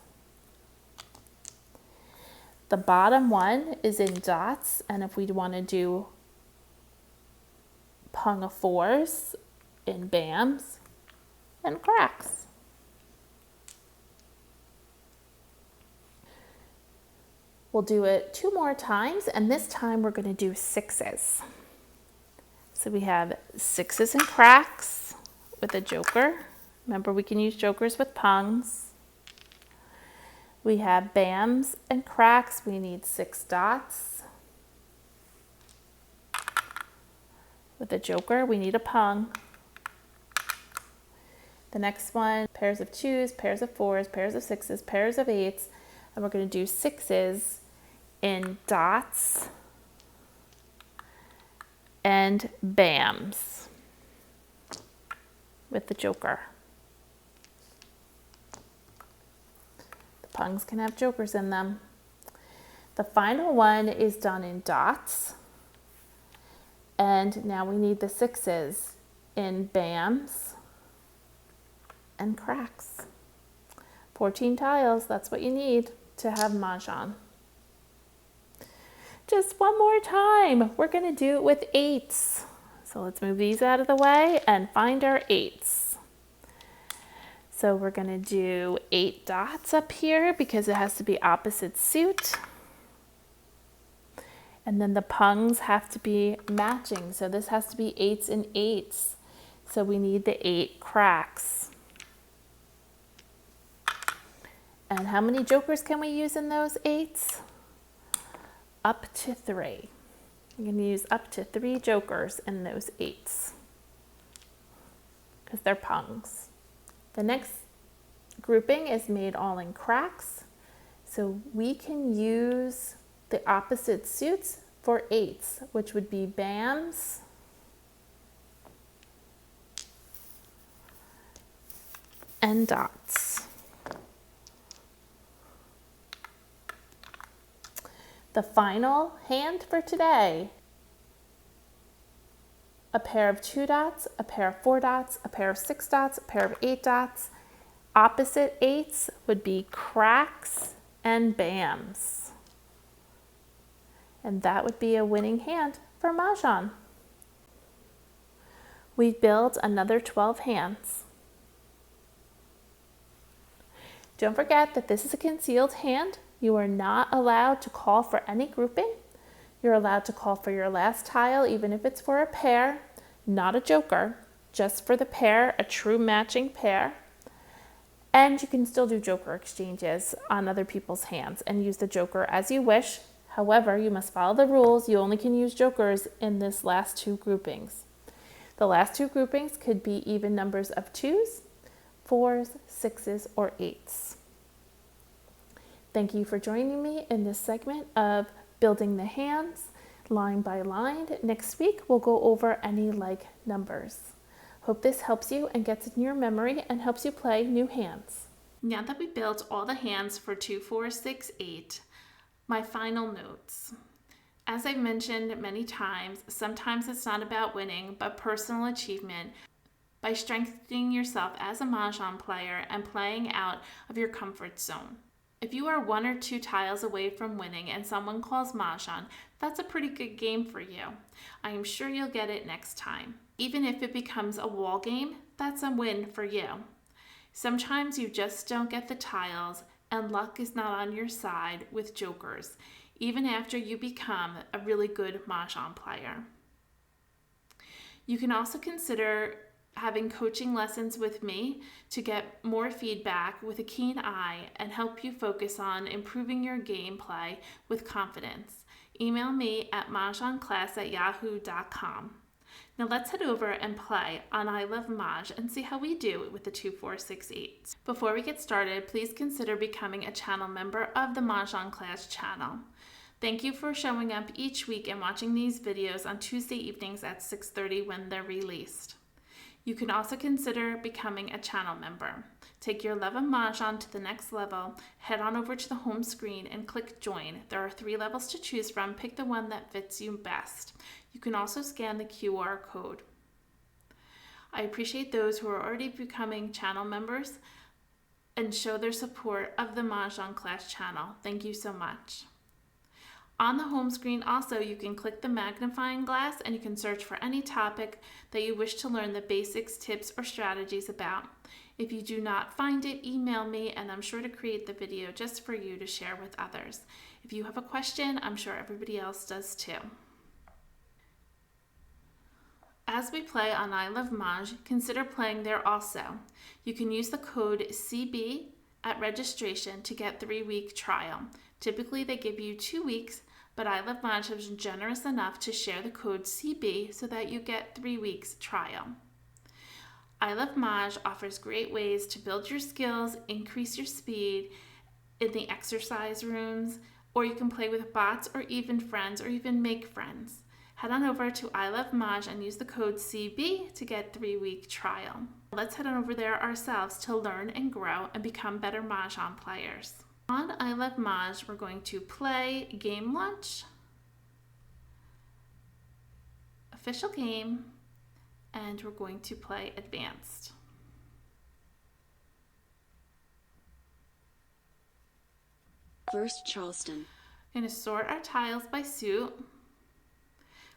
The bottom one is in dots, and if we want to do pung of 4s in bams and cracks. We'll do it 2 more times, and this time we're going to do 6s. So we have 6s and cracks with a joker. Remember, we can use jokers with pungs. We have bams and cracks. We need 6 dots. With a joker, we need a pung. The next one, pairs of 2s, pairs of 4s, pairs of 6s, pairs of 8s, and we're going to do 6s in dots and bams with the joker. The pungs can have jokers in them. The final one is done in dots, and now we need the 6s in bams and cracks. 14 tiles, that's what you need to have Mahjong. Just one more time, we're going to do it with 8s. So let's move these out of the way and find our 8s. So we're going to do 8 dots up here because it has to be opposite suit. And then the pungs have to be matching. So this has to be 8s and 8s. So we need the 8 cracks. And how many jokers can we use in those 8s? Up to 3. You're going to use up to 3 jokers in those 8s because they're pungs. The next grouping is made all in cracks. So we can use the opposite suits for eights, which would be bams and dots. The final hand for today: a pair of 2 dots, a pair of 4 dots, a pair of 6 dots, a pair of 8 dots. Opposite eights would be cracks and bams. And that would be a winning hand for Mahjong. We build another 12 hands. Don't forget that this is a concealed hand. You are not allowed to call for any grouping. You're allowed to call for your last tile, even if it's for a pair, not a joker, just for the pair, a true matching pair. And you can still do joker exchanges on other people's hands and use the joker as you wish. However, you must follow the rules. You only can use jokers in this last 2 groupings. The last 2 groupings could be even numbers of 2s, 4s, 6s, or 8s. Thank you for joining me in this segment of building the hands line by line. Next week, we'll go over any like numbers. Hope this helps you and gets in your memory and helps you play new hands. Now that we built all the hands for 2, 4, 6, 8, my final notes. As I've mentioned many times, sometimes it's not about winning, but personal achievement by strengthening yourself as a Mahjong player and playing out of your comfort zone. If you are 1 or 2 tiles away from winning and someone calls Mahjong, that's a pretty good game for you. I am sure you'll get it next time. Even if it becomes a wall game, that's a win for you. Sometimes you just don't get the tiles and luck is not on your side with jokers, even after you become a really good Mahjong player. You can also consider having coaching lessons with me to get more feedback with a keen eye and help you focus on improving your gameplay with confidence. Email me at mahjongclass@yahoo.com. Now let's head over and play on ilovemahj and see how we do with the 2, 4, 6, 8. Before we get started, please consider becoming a channel member of the Mahjong Class Channel. Thank you for showing up each week and watching these videos on Tuesday evenings at 6:30 when they're released. You can also consider becoming a channel member. Take your love of Mahjong to the next level, head on over to the home screen and click join. There are 3 levels to choose from. Pick the one that fits you best. You can also scan the QR code. I appreciate those who are already becoming channel members and show their support of the Mahjong Class Channel. Thank you so much. On the home screen also, you can click the magnifying glass and you can search for any topic that you wish to learn the basics, tips, or strategies about. If you do not find it, email me and I'm sure to create the video just for you to share with others. If you have a question, I'm sure everybody else does too. As we play on ilovemahj, consider playing there also. You can use the code CB at registration to get 3-week trial. Typically, they give you 2 weeks, but ilovemahj is generous enough to share the code CB so that you get 3 weeks trial. ilovemahj offers great ways to build your skills, increase your speed in the exercise rooms, or you can play with bots or even friends or even make friends. Head on over to ilovemahj and use the code CB to get 3-week trial. Let's head on over there ourselves to learn and grow and become better Mahjong players. On ilovemahj, we're going to play Game Lunch, Official Game, and we're going to play Advanced. First Charleston. We're going to sort our tiles by suit.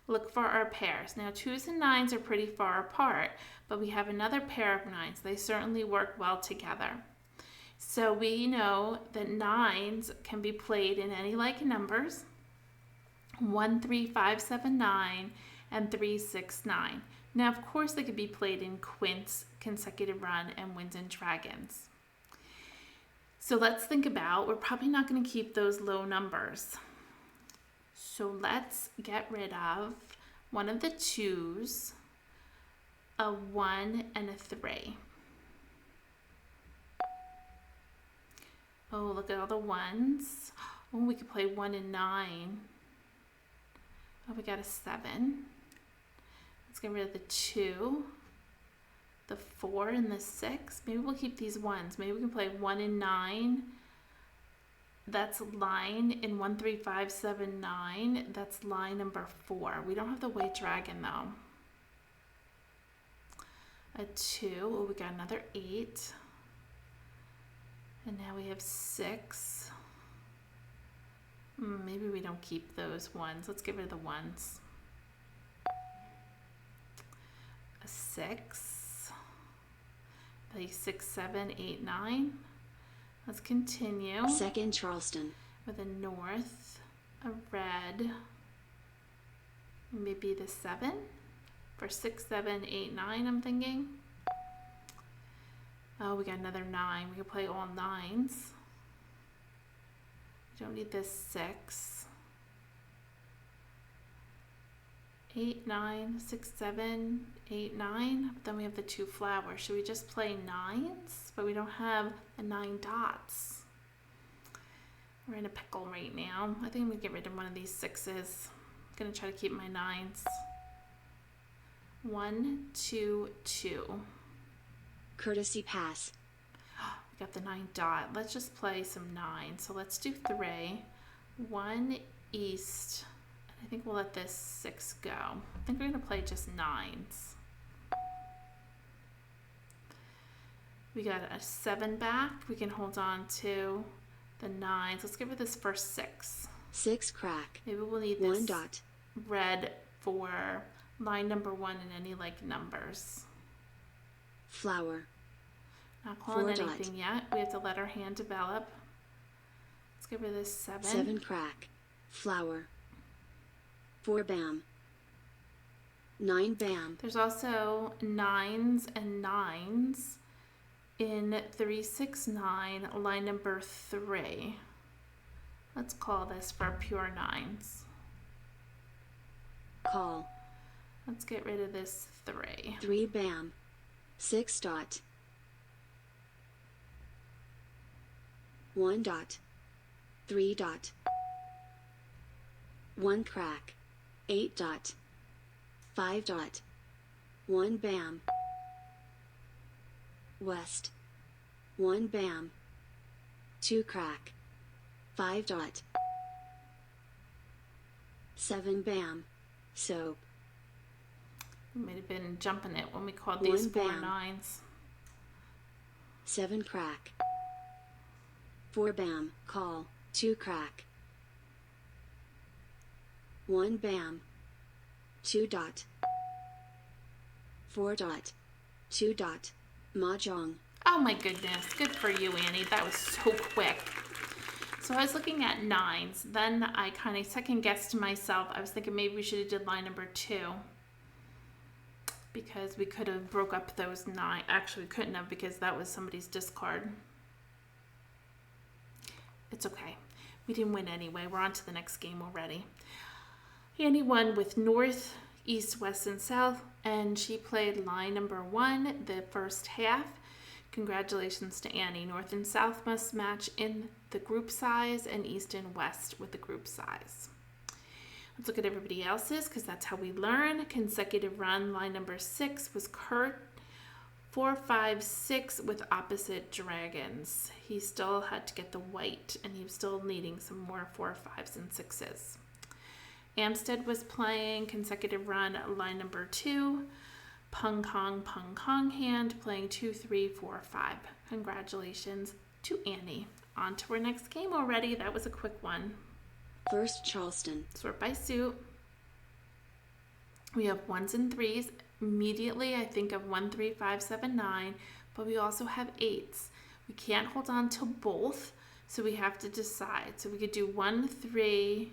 Look for our pairs. Now 2s and 9s are pretty far apart, but we have another pair of 9s. They certainly work well together. So we know that 9s can be played in any like numbers, 1, 3, 5, 7, 9, and 3, 6, 9. Now, of course, they could be played in quints, consecutive run, and winds and dragons. So let's think about, we're probably not going to keep those low numbers. So let's get rid of one of the 2s, a 1, and a 3. Oh, look at all the 1s. Oh, we could play 1 and 9. Oh, we got a 7. Let's get rid of the 2, the 4, and the 6. Maybe we'll keep these 1s. Maybe we can play 1 and 9. That's line in 1, 3, 5, 7, 9. That's line number 4. We don't have the white dragon though. A 2. Oh, we got another 8. And now we have 6. Maybe we don't keep those 1s. Let's get rid of the 1s. A 6. Play 6, 7, 8, 9. Let's continue. Second Charleston. With a north, a red, maybe the 7 for 6, 7, 8, 9, I'm thinking. Oh, we got another 9. We can play all 9s. We don't need this 6. 8, 9, 6, 7, 8, 9. But then we have the 2 flowers. Should we just play 9s? But we don't have the 9 dots. We're in a pickle right now. I think I'm gonna get rid of one of these 6s. I'm gonna try to keep my 9s. 1, 2, 2. Courtesy pass. We got the 9 dot. Let's just play some 9. So let's do 3. 1 east. I think we'll let this 6 go. I think we're gonna play just 9s. We got a 7 back. We can hold on to the 9s. Let's get rid of this first 6. 6 crack. Maybe we'll need One this dot. red for line number 1 and any like numbers. Flower. Not calling 4 anything yet. We have to let our hand develop. Let's get rid of this 7. 7 crack. Flower. 4 bam. 9 bam. There's also 9s and 9s in 3, 6, 9, line number 3. Let's call this for pure 9s. Call. Let's get rid of this 3. 3 bam. 6 dot. 1 dot. 3 dot. 1 crack. 8 dot. 5 dot. 1 bam. West. 1 bam. 2 crack. 5 dot. 7 bam. Soap. We might have been jumping it when we called these 1 4 bam. 9s. 7 crack. 4 bam. Call. 2 crack. 1 bam. 2 dot. 4 dot. 2 dot. Mah Jongg. Oh my goodness, good for you, Annie. That was so quick. So I was looking at 9s. Then I kind of second guessed myself. I was thinking maybe we should have did line number 2. Because we could have broke up those 9. Actually, we couldn't have because that was somebody's discard. It's okay. We didn't win anyway. We're on to the next game already. Annie won with north, east, west, and south, and she played line number 1 the first half. Congratulations to Annie. North and south must match in the group size, and east and west with the group size. Let's look at everybody else's because that's how we learn. Consecutive run, line number 6 was Kurt. 4, 5, 6 with opposite dragons. He still had to get the white, and he was still needing some more 4, 5s, and 6s. Amstead was playing consecutive run, line number 2. Pung Kong hand, playing 2, 3, 4, 5. Congratulations to Annie. On to our next game already. That was a quick one. First Charleston. Sort by suit. We have 1s and 3s. Immediately I think of 1, 3, 5, 7, 9, but we also have 8s. We can't hold on to both, so we have to decide. So we could do 1, 3,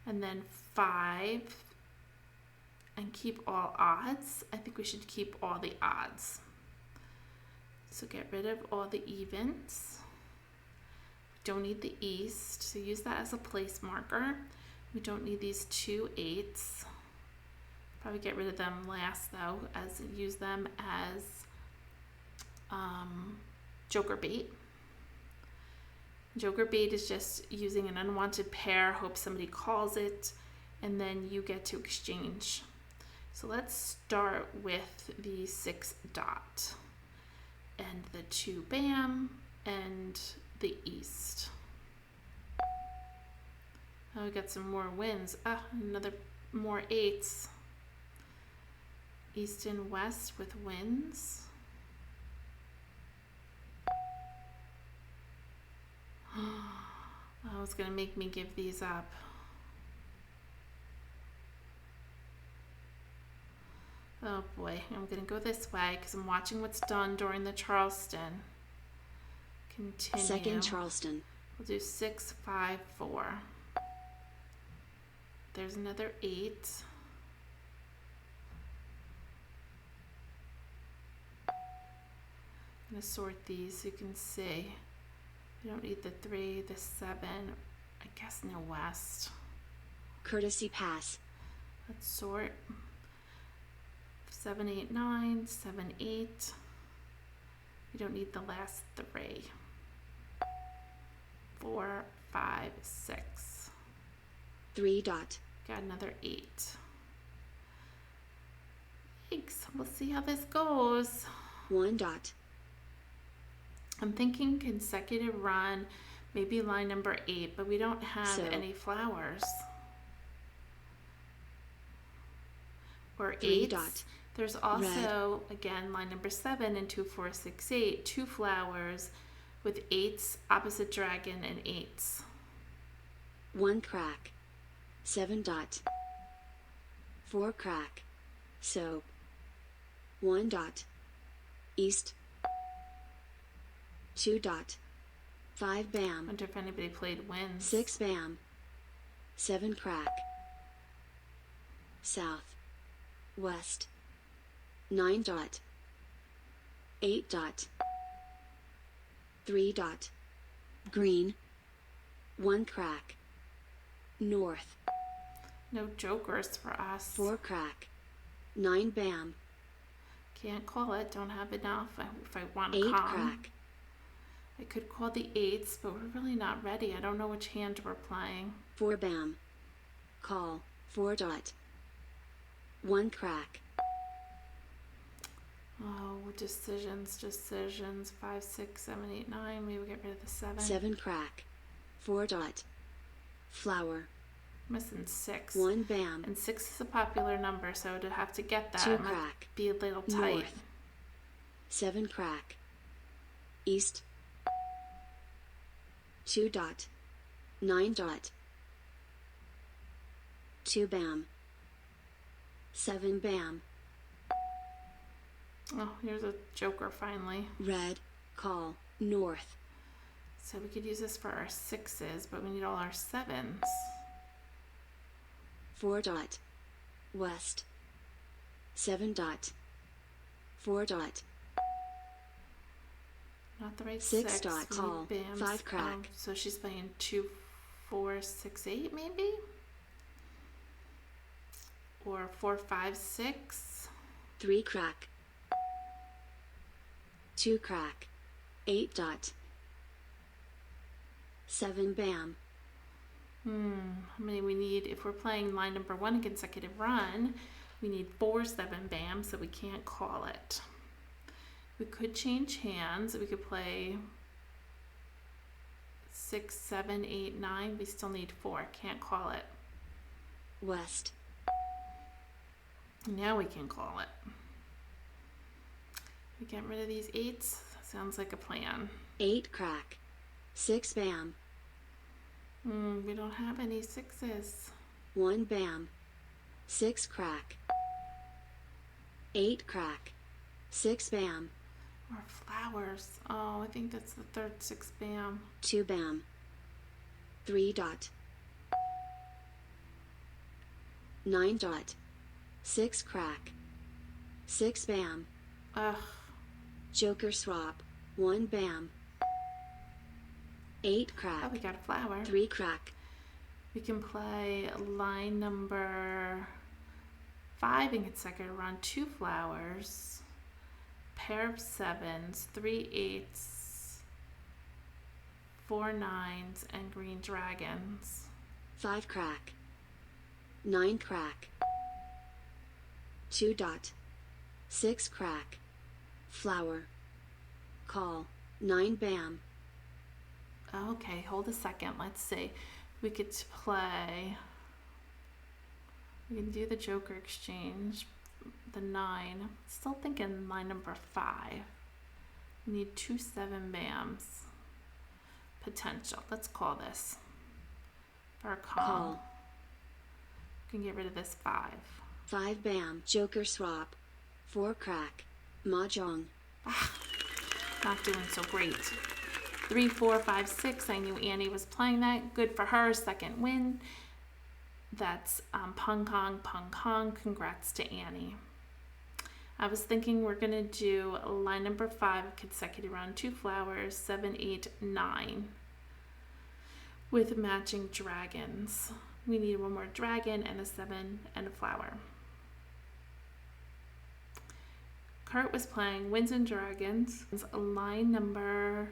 and then 5, and keep all odds. I think we should keep all the odds. So get rid of all the evens. We don't need the east, so use that as a place marker. We don't need these 2 8s. Probably get rid of them last though, as use them as joker bait. Joker bait is just using an unwanted pair, hope somebody calls it, and then you get to exchange. So let's start with the 6 dot and the 2 bam and the east. Oh, we got some more wins. Another more 8s. East and west with wins. Oh, it's gonna make me give these up. Oh boy, I'm gonna go this way because I'm watching what's done during the Charleston. Continue. Second Charleston. We'll do 6, 5, 4. There's another 8. I'm gonna sort these so you can see. You don't need the 3, the 7. I guess no west. Courtesy pass. Let's sort. 7, 8, 9, 7, 8. We don't need the last 3. 4, 5, 6. 3 dot. Got another 8. Thanks. We'll see how this goes. 1 dot. I'm thinking consecutive run, maybe line number 8, but we don't have any flowers. Or 8 dot. There's also, again, line number 7 and 2, 4, 6, 8, 2 flowers with 8s, opposite dragon, and 8s. 1 crack. 7 dot. 4 crack. Soap. 1 dot. East. 2 dot. 5 bam. I wonder if anybody played wins. 6 bam. 7 crack. South. West. 9 dot. 8 dot. 3 dot. Green. 1 crack. North. No jokers for us. 4 crack. 9 bam. Can't call it. Don't have enough. If I want to 8 call. crack. I could call the 8s, but we're really not ready. I don't know which hand we're playing. 4 bam. Call. 4 dot. 1 crack. Oh, decisions. 5, 6, 7, 8, 9. Maybe we get rid of the 7. 7 crack. 4 dot. Flower. Missing 6. 1 bam. And 6 is a popular number, so to have to get that, 2 it might crack. be a little tight. North. 7 crack. East. 2 dot. 9 dot. 2 bam. 7 bam. Oh, here's a joker finally. Red. Call. North. So we could use this for our 6s, but we need all our 7s. 4 dot. West. 7 dot. 4 dot. Not the right 6 dot. We Call. need bams. 5 crack. So she's playing 2, 4, 6, 8 maybe? Or 4, 5, 6? 3 crack. 2 crack. 8 dot. 7 bam. How many we need? If we're playing line number 1 consecutive run, we need 4, 7 bam, so we can't call it. We could change hands. We could play 6, 7, 8, 9. We still need 4. Can't call it. West. Now we can call it. We get rid of these 8s. Sounds like a plan. 8 crack. 6 bam. We don't have any 6s. 1 bam. 6 crack. 8 crack. 6 bam. Or flowers. Oh, I think that's the third 6 bam. 2 bam. 3 dot. 9 dot. 6 crack. 6 bam. Ugh. Joker swap. 1 bam. 8 crack. Oh, we got a flower. 3 crack. We can play line number 5 in consecutive run, 2 flowers, pair of 7s, 3 8s, 4 9s, and green dragons. 5 crack. 9 crack. 2 dot. 6 crack. Flower. Call. 9 bam. Okay, hold a second. Let's see. We could play. We can do the Joker exchange. The 9. Still thinking line number 5. We need 2 7 bams. Potential. Let's call this. For a call. We can get rid of this 5. 5 bam. Joker swap. 4 crack. Mah Jongg. Not doing so great. 3 4 5 6. I knew Annie was playing that. Good for her. Second win. That's Pung Kong. Congrats to Annie. I was thinking we're going to do line number 5, consecutive round, 2 flowers, 7, 8, 9, with matching dragons. We need one more dragon and a 7 and a flower. Kurt was playing Winds and Dragons, line number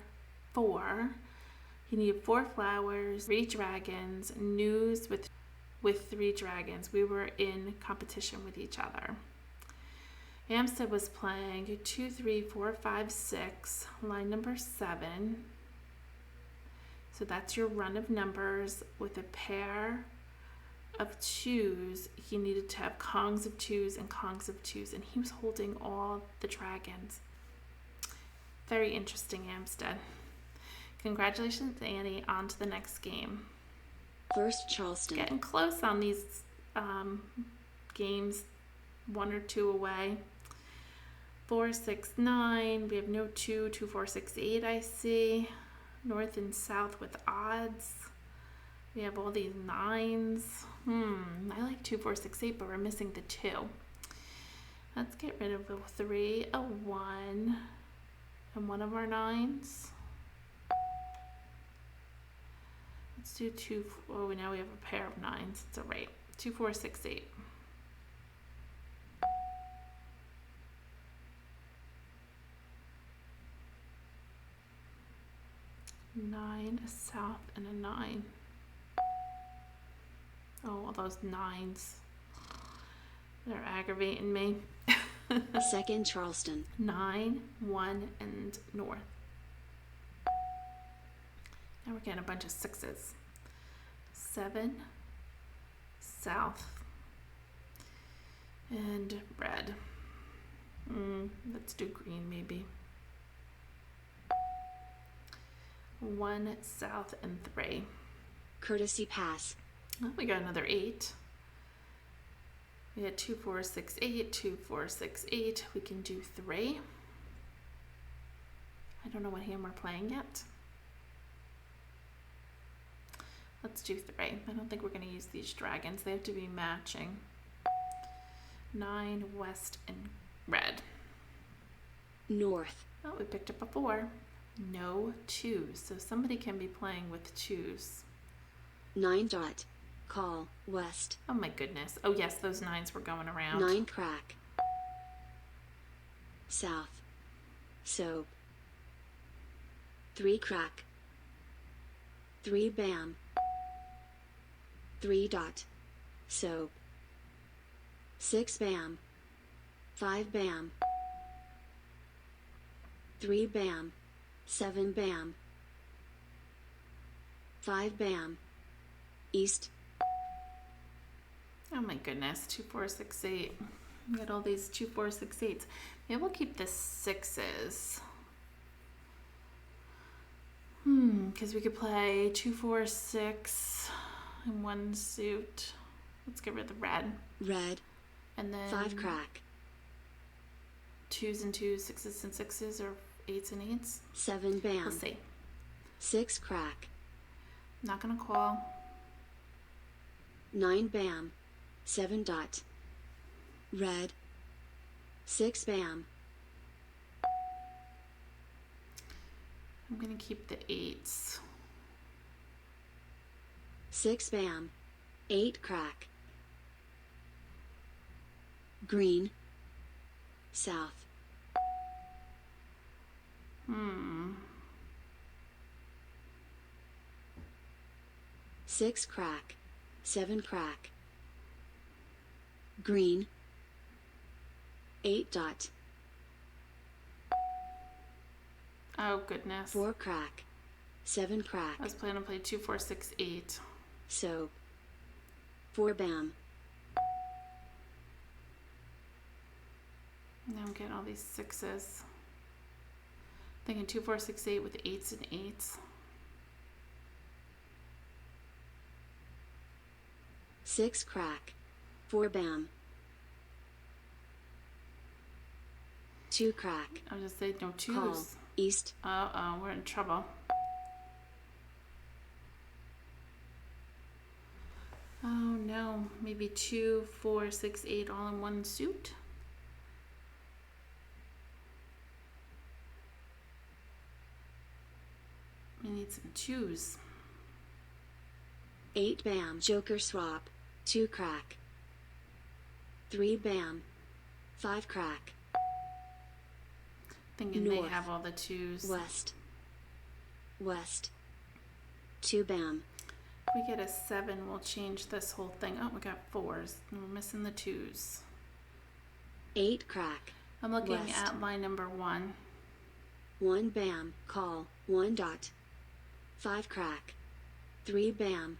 4. He needed 4 flowers, 3 dragons, news with 3 dragons. We were in competition with each other. Amstead was playing 2, 3, 4, 5, 6, line number 7. So that's your run of numbers with a pair of 2s. He needed to have Kongs of 2s and Kongs of 2s, and he was holding all the dragons. Very interesting, Amstead. Congratulations, Annie. On to the next game. First Charleston. Getting close on these games, 1 or 2 away. 4, 6, 9. We have no 2, 2, 4, 6, 8. I see. North and south with odds. We have all these 9s. I like 2, 4, 6, 8, but we're missing the 2. Let's get rid of a 3, a 1, and one of our 9s. Let's do 2. Oh, now we have a pair of 9s. It's all right. 2, 4, 6, 8. 9, a south, and a 9. Oh, all those 9s. They're aggravating me. Second Charleston. 9, 1, and north. Now we're getting a bunch of 6s. 7, south, and red. Let's do green maybe. 1, south, and 3. Courtesy pass. Oh, we got another 8. We had 2, 4, 6, 8, 2, 4, 6, 8. We can do 3. I don't know what hand we're playing yet. Let's do 3. I don't think we're going to use these dragons. They have to be matching. 9, west, and red. North. Oh, we picked up a 4. No 2s. So somebody can be playing with 2s. 9 dot. Call. West. Oh my goodness. Oh yes, those 9s were going around. 9 crack. South. Soap. 3 crack. 3 bam. 3 dot. Soap. 6 bam. 5 bam. 3 bam. 7 bam. 5 bam. East. Oh my goodness, 2, 4, 6, 8. We got all these 2, 4, 6, 8s. Maybe we'll keep the 6s. Because we could play 2, 4, 6 in one suit. Let's get rid of the red. Red. And then 5 crack. 2s and 2s, 6s and 6s, or 8s and 8s. 7 bam. Let's see. 6 crack. Not gonna call. 9 bam. 7 dot. Red. 6 bam. I'm gonna keep the 8s. 6 bam. 8 crack. Green. South. 6 crack. 7 crack. green, 8 dot, Oh goodness. 4 crack, 7 crack, I was planning to play 2, 4, 6, 8. soap, 4 bam, Now I'm getting all these sixes. Thinking 2, 4, 6, 8 with 8s and 8s. 6 crack, 4 bam, 2 crack, I'll just say no twos. call, east, Uh-oh, we're in trouble. Oh no, maybe 2, 4, 6, 8 all in one suit. We need some twos. 8 bam, joker swap, 2 crack, 3 bam, 5 crack, Thinking they North, have all the twos. west, west, 2 bam, If we get a 7, we'll change this whole thing. Oh, we got 4s. And we're missing the 2s. 8 crack, I'm looking West. at line number 1. 1 bam, call, 1 dot, 5 crack, 3 bam,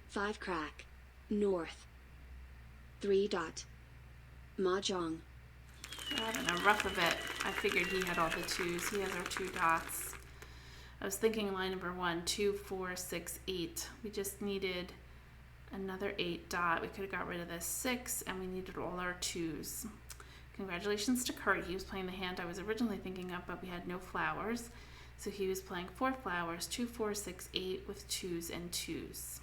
5 crack, north, 3 dot, Mah Jongg, We're having a rough of it. I figured he had all the 2s. He has our 2 dots. I was thinking line number 1, 2, 4, 6, 8. We just needed another 8 dot. We could have got rid of this 6, and we needed all our 2s. Congratulations to Kurt. He was playing the hand I was originally thinking of, but we had no flowers. So he was playing 4 flowers, 2, 4, 6, 8 with 2s and 2s.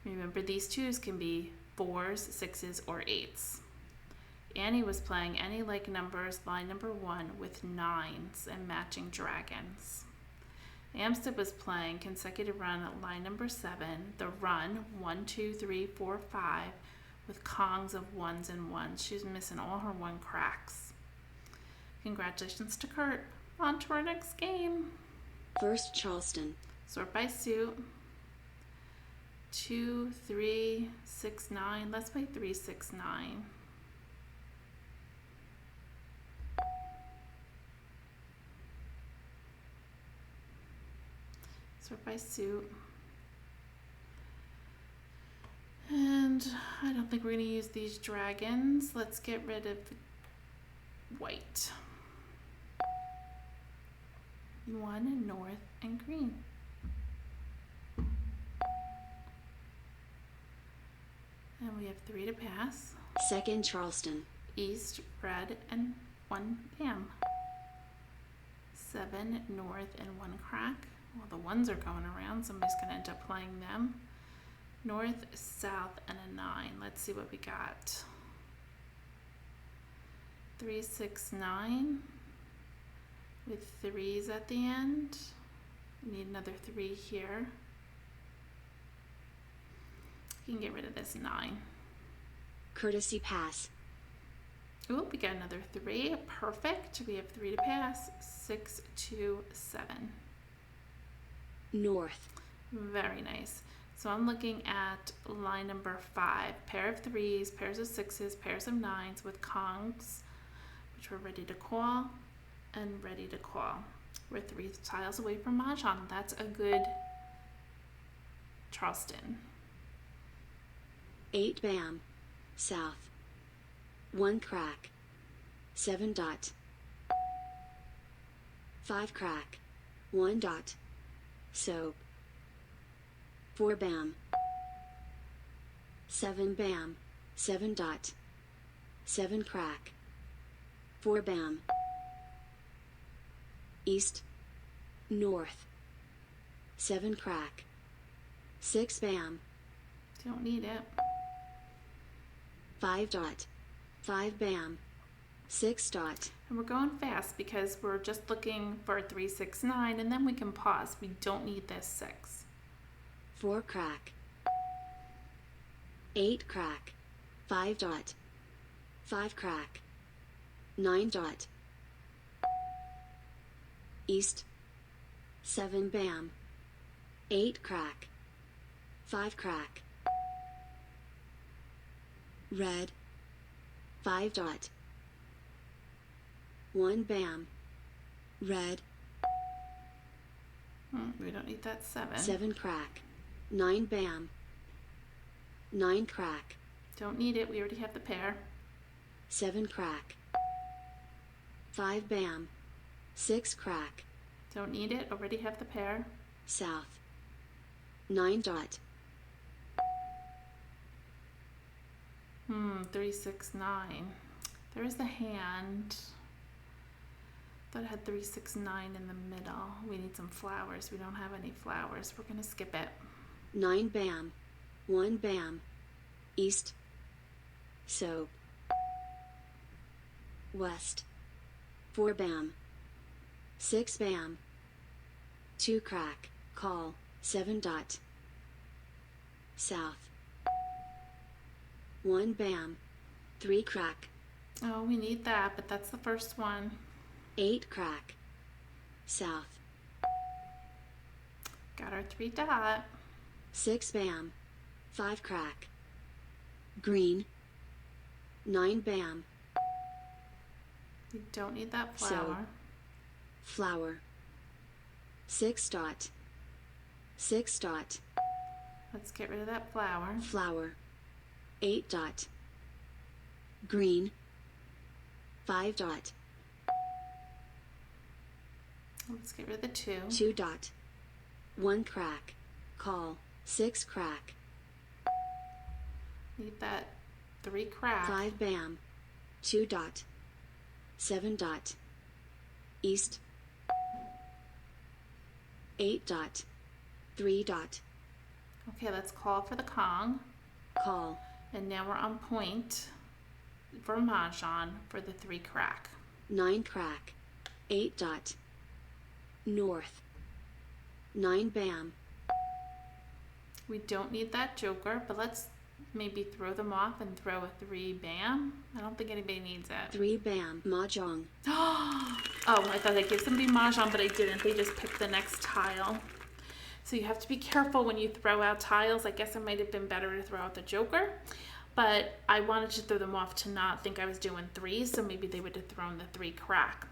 Remember, these 2s can be 4s, 6s, or 8s. Annie was playing any like numbers, line number 1, with 9s and matching dragons. Amstead was playing consecutive run at line number 7, the run 1, 2, 3, 4, 5, with Kongs of 1s and 1s. She's missing all her 1 cracks. Congratulations to Kurt. On to our next game. first Charleston, Sort by suit. 2, 3, 6, 9. Let's play 3, 6, 9. Sort by suit. And I don't think we're going to use these dragons. Let's get rid of white. 1 north and green. And we have 3 to pass. second Charleston, East, red, and 1 bam. 7 north and 1 crack. Well, the 1s are going around. Somebody's going to end up playing them. North, south, and a 9. Let's see what we got. 3, 6, 9 with 3s at the end. We need another 3 here. You can get rid of this 9. courtesy pass, Oh, we got another 3. Perfect. We have 3 to pass. 6, 2, 7. north, Very nice. So I'm looking at line number 5. Pair of 3s, pairs of 6s, pairs of 9s with Kongs, which we're ready to call and ready to call. We're 3 tiles away from Mah Jongg. That's a good Charleston. 8 bam, south, 1 crack, 7 dot, 5 crack, 1 dot, soap, 4 bam, 7 bam, 7 dot, 7 crack, 4 bam, east, north, 7 crack, 6 bam, Don't need it. 5 dot, 5 bam, 6 dot, And we're going fast because we're just looking for 3, 6, 9, and then we can pause. We don't need this 6. 4 crack, 8 crack, 5 dot, 5 crack, 9 dot, east, 7 bam, 8 crack, 5 crack, red, 5 dot. 1 bam, red, We don't need that 7. 7 crack, 9 bam, 9 crack, Don't need it, we already have the pair. 7 crack, 5 bam, 6 crack, Don't need it, already have the pair. south, 9 dot, 3, 6, 9. There's the hand. Thought it had 3, 6, 9 in the middle. We need some flowers. We don't have any flowers. We're gonna skip it. 9 bam, 1 bam, east, so, west, 4 bam, 6 bam, 2 crack, call, 7 dot, south, 1 bam, 3 crack, Oh, we need that, but that's the first one. 8 crack, south, Got our 3 dot. 6 bam, 5 crack, green, 9 bam, We don't need that So- flower. flower, 6 dot, 6 dot, Let's get rid of that flower. flower, 8 dot, green, 5 dot, Let's get rid of the 2. 2 dot, 1 crack, call, 6 crack, Need that 3 crack. 5 bam, 2 dot, 7 dot, east, 8 dot, 3 dot, Okay, let's call for the Kong. call, And now we're on point for Mahjong for the 3 crack. 9 crack, 8 dot, north, 9 bam, We don't need that joker, but let's maybe throw them off and throw a 3 bam. I don't think anybody needs it. 3 bam, Mah Jongg, Oh, I thought I'd give somebody Mahjong, but I didn't. They just picked the next tile. So you have to be careful when you throw out tiles. I guess it might have been better to throw out the joker, but I wanted to throw them off to not think I was doing 3s, so maybe they would have thrown the 3 crack.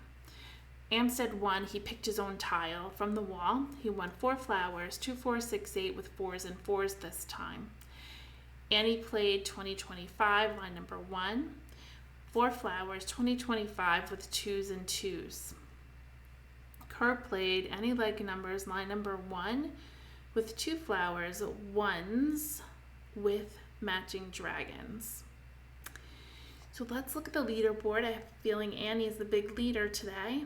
Amstead won. He picked his own tile from the wall. He won 4 flowers, 2, 4, 6, 8 with 4s and 4s this time. Annie played 2025, line number 1. 4 flowers, 2025 with 2s and 2s. Kerr played any leg numbers, line number 1 with 2 flowers, 1s with matching dragons. So let's look at the leaderboard. I have a feeling Annie is the big leader today.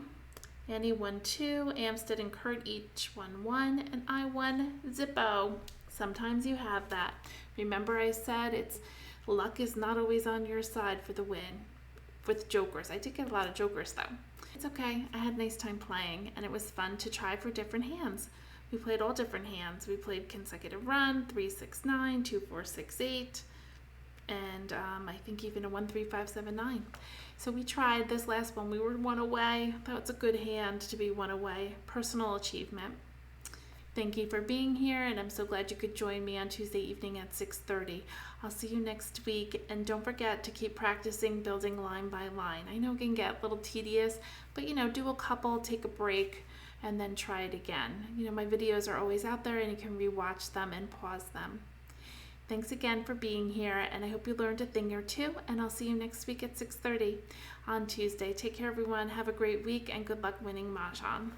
Annie won 2, Amstead and Kurt each won 1, and I won Zippo. Sometimes you have that. Remember I said luck is not always on your side for the win with jokers. I did get a lot of jokers though. It's okay. I had a nice time playing, and it was fun to try for different hands. We played all different hands. We played consecutive run, 3, 6, 9, 2, 4, 6, 8, and I think even a 1, 3, 5, 7, 9. So we tried this last one. We were 1 away. That was a good hand to be 1 away. Personal achievement. Thank you for being here, and I'm so glad you could join me on Tuesday evening at 6:30. I'll see you next week, and don't forget to keep practicing building line by line. I know it can get a little tedious, but do a couple, take a break, and then try it again. My videos are always out there, and you can rewatch them and pause them. Thanks again for being here, and I hope you learned a thing or two, and I'll see you next week at 6:30 on Tuesday. Take care, everyone. Have a great week, and good luck winning Mahjong.